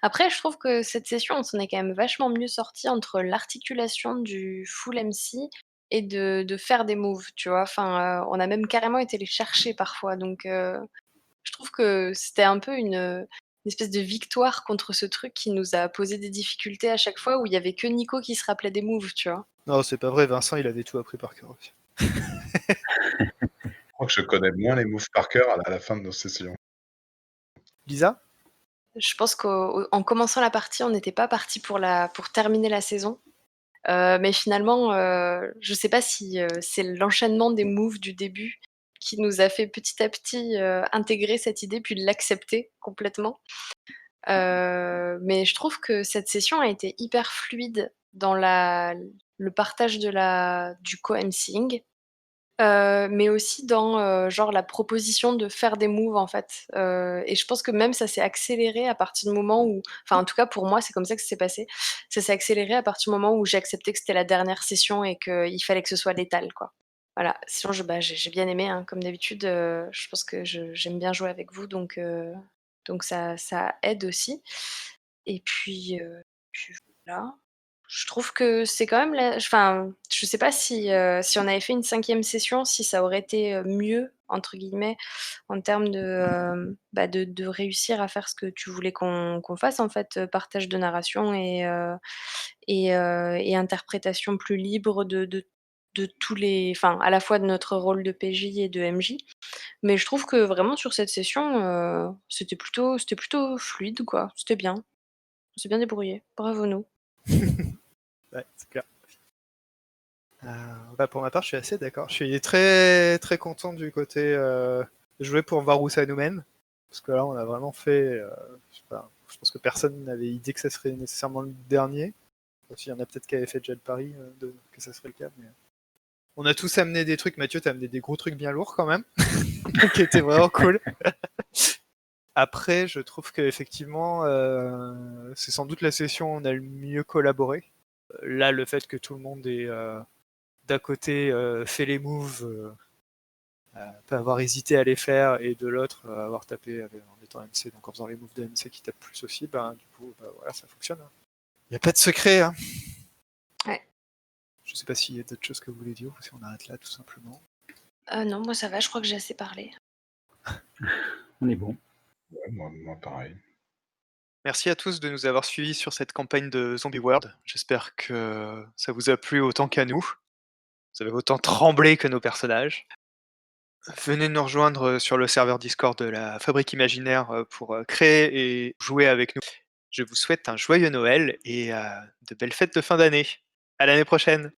Après, je trouve que cette session, on s'en est quand même vachement mieux sorti entre l'articulation du full MC et de faire des moves, tu vois? Enfin, on a même carrément été les chercher parfois, donc je trouve que c'était un peu une espèce de victoire contre ce truc qui nous a posé des difficultés à chaque fois, où il y avait que Nico qui se rappelait des moves, tu vois? Non, c'est pas vrai, Vincent, il avait tout appris par cœur aussi. Je crois que je connais moins les moves par cœur à la fin de nos sessions. Lisa? Je pense qu'en commençant la partie, on n'était pas parti pour terminer la saison. Mais finalement, je sais pas si, c'est l'enchaînement des moves du début qui nous a fait petit à petit, intégrer cette idée, puis l'accepter complètement. Mais je trouve que cette session a été hyper fluide dans le partage du co-emceeing. Mais aussi dans, genre la proposition de faire des moves en fait, et je pense que même ça s'est accéléré à partir du moment où, enfin en tout cas pour moi c'est comme ça que ça s'est passé. Ça s'est accéléré à partir du moment où j'ai accepté que c'était la dernière session et qu'il fallait que ce soit létal, quoi. Voilà, sinon j'ai bien aimé, hein, comme d'habitude, je pense que j'aime bien jouer avec vous, donc ça aide aussi, et puis voilà. Je trouve que c'est quand même enfin, je sais pas si on avait fait une 5e session, si ça aurait été, «mieux» entre guillemets, en termes de réussir à faire ce que tu voulais qu'on fasse en fait, partage de narration et interprétation plus libre de tous les, enfin, à la fois de notre rôle de PJ et de MJ. Mais je trouve que vraiment sur cette session, c'était plutôt fluide quoi, c'était bien. On s'est bien débrouillés. Bravo nous. Ouais, c'est clair. Bah pour ma part, je suis assez d'accord. Je suis très très content du côté jouer pour voir où ça nous mène. Parce que là, on a vraiment fait. Je sais pas, je pense que personne n'avait idée que ça serait nécessairement le dernier. Il y en a peut-être qui avaient fait déjà le pari que ça serait le cas. Mais on a tous amené des trucs. Mathieu, t'as amené des gros trucs bien lourds quand même, qui étaient vraiment cool. Après, je trouve qu'effectivement, c'est sans doute la session où on a le mieux collaboré. Là, le fait que tout le monde ait d'un côté fait les moves, peut avoir hésité à les faire, et de l'autre avoir tapé en étant MC, donc en faisant les moves de MC qui tapent plus aussi, ben du coup, voilà, ça fonctionne. Il n'y a pas de secret. Hein. Ouais. Je sais pas s'il y a d'autres choses que vous voulez dire, ou si on arrête là tout simplement. Non, moi ça va, je crois que j'ai assez parlé. On est bon. Ouais, moi pareil. Merci à tous de nous avoir suivis sur cette campagne de Zombie World. J'espère que ça vous a plu autant qu'à nous. Vous avez autant tremblé que nos personnages. Venez nous rejoindre sur le serveur Discord de la Fabrique Imaginaire pour créer et jouer avec nous. Je vous souhaite un joyeux Noël et de belles fêtes de fin d'année. À l'année prochaine!